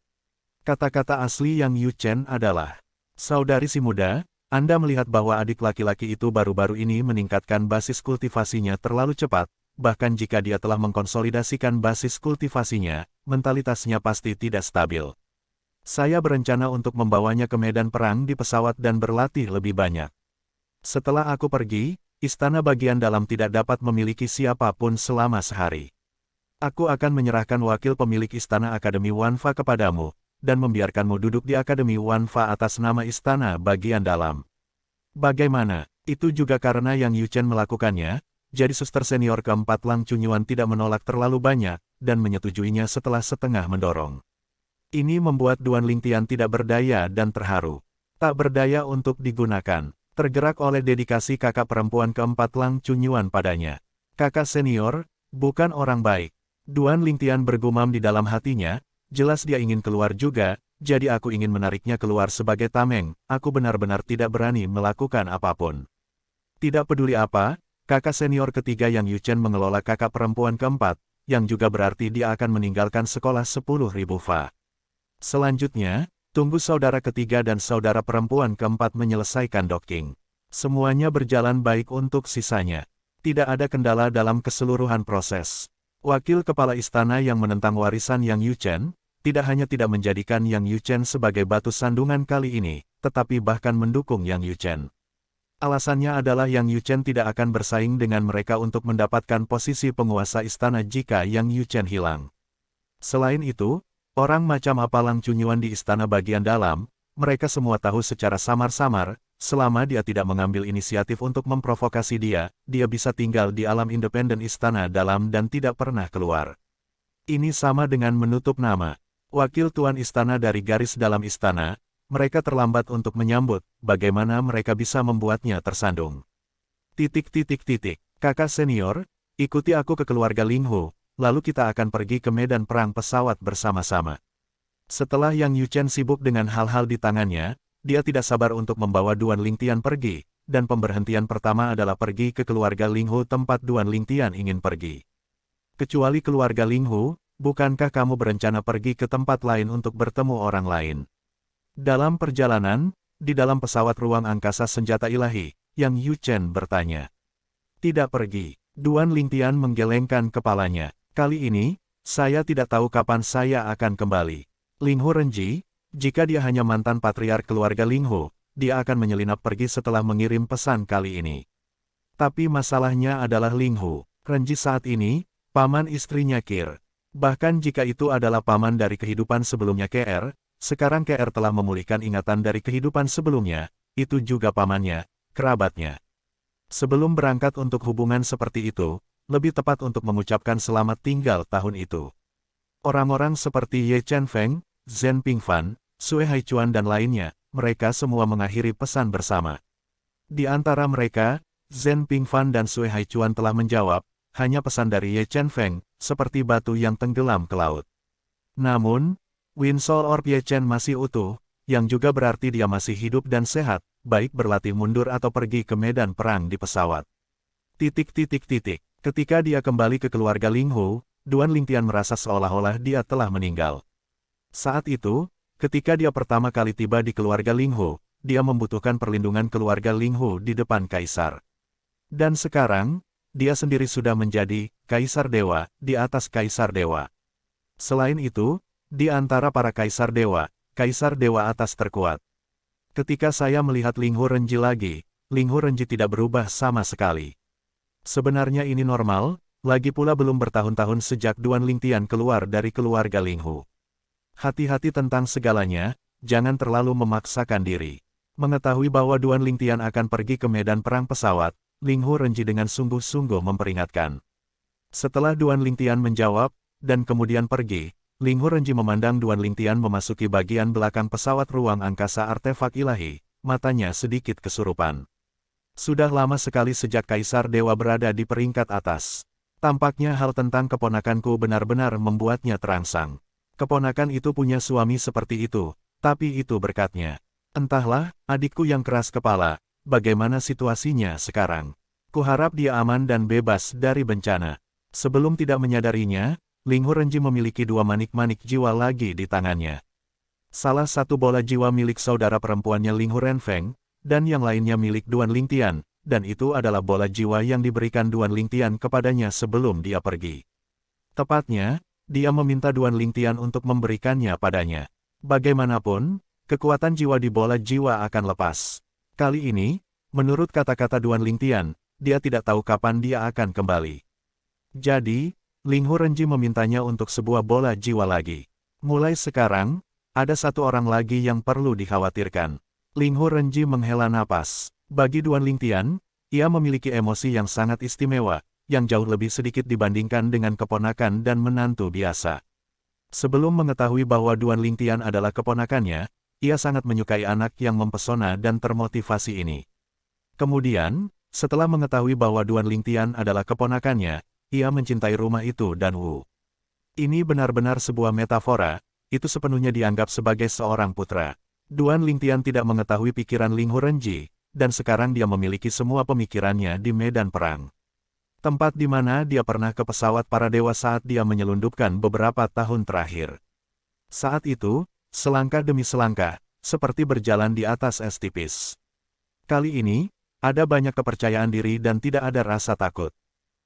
Kata-kata asli Yang Yuchen adalah, "Saudari si muda, Anda melihat bahwa adik laki-laki itu baru-baru ini meningkatkan basis kultivasinya terlalu cepat, bahkan jika dia telah mengkonsolidasikan basis kultivasinya, mentalitasnya pasti tidak stabil. Saya berencana untuk membawanya ke medan perang di pesawat dan berlatih lebih banyak. Setelah aku pergi, istana bagian dalam tidak dapat memiliki siapapun selama sehari. Aku akan menyerahkan wakil pemilik istana Akademi Wanfa kepadamu, dan membiarkanmu duduk di Akademi Wanfa atas nama istana bagian dalam." Bagaimana? Itu juga karena Yang Yuchen melakukannya, jadi suster senior keempat Lang Chunyuan tidak menolak terlalu banyak, dan menyetujuinya setelah setengah mendorong. Ini membuat Duan Lingtian tidak berdaya dan terharu. Tak berdaya untuk digunakan, tergerak oleh dedikasi kakak perempuan keempat Lang Chunyuan padanya. Kakak senior, bukan orang baik. Duan Lingtian bergumam di dalam hatinya, jelas dia ingin keluar juga, jadi aku ingin menariknya keluar sebagai tameng, aku benar-benar tidak berani melakukan apapun. Tidak peduli apa, kakak senior ketiga Yang Yuchen mengelola kakak perempuan keempat, yang juga berarti dia akan meninggalkan sekolah 10.000 fa. Selanjutnya, tunggu saudara ketiga dan saudara perempuan keempat menyelesaikan docking. Semuanya berjalan baik untuk sisanya. Tidak ada kendala dalam keseluruhan proses. Wakil kepala istana yang menentang warisan Yang Yuchen, tidak hanya tidak menjadikan Yang Yuchen sebagai batu sandungan kali ini, tetapi bahkan mendukung Yang Yuchen. Alasannya adalah Yang Yuchen tidak akan bersaing dengan mereka untuk mendapatkan posisi penguasa istana jika Yang Yuchen hilang. Selain itu, orang macam apa Lang Chunyuan di istana bagian dalam, mereka semua tahu secara samar-samar, selama dia tidak mengambil inisiatif untuk memprovokasi dia bisa tinggal di alam independen istana dalam dan tidak pernah keluar. Ini sama dengan menutup nama. Wakil tuan istana dari garis dalam istana, mereka terlambat untuk menyambut, bagaimana mereka bisa membuatnya tersandung. Kakak senior, ikuti aku ke keluarga Linghu, lalu kita akan pergi ke medan perang pesawat bersama-sama. Setelah Yang Yuchen sibuk dengan hal-hal di tangannya, dia tidak sabar untuk membawa Duan Lingtian pergi, dan pemberhentian pertama adalah pergi ke keluarga Linghu tempat Duan Lingtian ingin pergi. Kecuali keluarga Linghu, bukankah kamu berencana pergi ke tempat lain untuk bertemu orang lain? Dalam perjalanan, di dalam pesawat ruang angkasa senjata ilahi, Yang Yuchen bertanya. Tidak pergi. Duan Lingtian menggelengkan kepalanya. Kali ini, saya tidak tahu kapan saya akan kembali. Linghu Renji, jika dia hanya mantan patriark keluarga Linghu, dia akan menyelinap pergi setelah mengirim pesan kali ini. Tapi masalahnya adalah Linghu Renji saat ini, paman istrinya Kir. Bahkan jika itu adalah paman dari kehidupan sebelumnya KR, sekarang KR telah memulihkan ingatan dari kehidupan sebelumnya, itu juga pamannya, kerabatnya. Sebelum berangkat untuk hubungan seperti itu, lebih tepat untuk mengucapkan selamat tinggal tahun itu. Orang-orang seperti Ye Chen Feng, Zhen Pingfan, Sui Haichuan dan lainnya, mereka semua mengakhiri pesan bersama. Di antara mereka, Zhen Pingfan dan Sui Haichuan telah menjawab, hanya pesan dari Ye Chen Feng, seperti batu yang tenggelam ke laut. Namun, Winsol Orb Ye Chen masih utuh, yang juga berarti dia masih hidup dan sehat, baik berlatih mundur atau pergi ke medan perang di pesawat. Ketika dia kembali ke keluarga Linghu, Duan Lingtian merasa seolah-olah dia telah meninggal. Saat itu, ketika dia pertama kali tiba di keluarga Linghu, dia membutuhkan perlindungan keluarga Linghu di depan kaisar. Dan sekarang, dia sendiri sudah menjadi kaisar dewa di atas kaisar dewa. Selain itu, di antara para kaisar dewa atas terkuat. Ketika saya melihat Linghu Renji lagi, Linghu Renji tidak berubah sama sekali. Sebenarnya ini normal, lagi pula belum bertahun-tahun sejak Duan Lingtian keluar dari keluarga Linghu. Hati-hati tentang segalanya, jangan terlalu memaksakan diri. Mengetahui bahwa Duan Lingtian akan pergi ke medan perang pesawat, Linghu Renji dengan sungguh-sungguh memperingatkan. Setelah Duan Lingtian menjawab, dan kemudian pergi, Linghu Renji memandang Duan Lingtian memasuki bagian belakang pesawat ruang angkasa artefak ilahi, matanya sedikit kesurupan. Sudah lama sekali sejak Kaisar Dewa berada di peringkat atas. Tampaknya hal tentang keponakanku benar-benar membuatnya terangsang. Keponakan itu punya suami seperti itu, tapi itu berkatnya. Entahlah, adikku yang keras kepala, bagaimana situasinya sekarang? Kuharap dia aman dan bebas dari bencana. Sebelum tidak menyadarinya, Linghu Renji memiliki dua manik-manik jiwa lagi di tangannya. Salah satu bola jiwa milik saudara perempuannya Linghu Renfeng, dan yang lainnya milik Duan Lingtian, dan itu adalah bola jiwa yang diberikan Duan Lingtian kepadanya sebelum dia pergi. Tepatnya, dia meminta Duan Lingtian untuk memberikannya padanya. Bagaimanapun, kekuatan jiwa di bola jiwa akan lepas. Kali ini, menurut kata-kata Duan Lingtian, dia tidak tahu kapan dia akan kembali. Jadi, Linghu Renji memintanya untuk sebuah bola jiwa lagi. Mulai sekarang, ada satu orang lagi yang perlu dikhawatirkan. Linghu Renji menghela napas. Bagi Duan Lingtian, ia memiliki emosi yang sangat istimewa, yang jauh lebih sedikit dibandingkan dengan keponakan dan menantu biasa. Sebelum mengetahui bahwa Duan Lingtian adalah keponakannya, ia sangat menyukai anak yang mempesona dan termotivasi ini. Kemudian, setelah mengetahui bahwa Duan Lingtian adalah keponakannya, ia mencintai rumah itu dan Wu. Ini benar-benar sebuah metafora, itu sepenuhnya dianggap sebagai seorang putra. Duan Lingtian tidak mengetahui pikiran Linghu Renji, dan sekarang dia memiliki semua pemikirannya di medan perang. Tempat di mana dia pernah ke pesawat para dewa saat dia menyelundupkan beberapa tahun terakhir. Saat itu, selangkah demi selangkah, seperti berjalan di atas es tipis. Kali ini, ada banyak kepercayaan diri dan tidak ada rasa takut.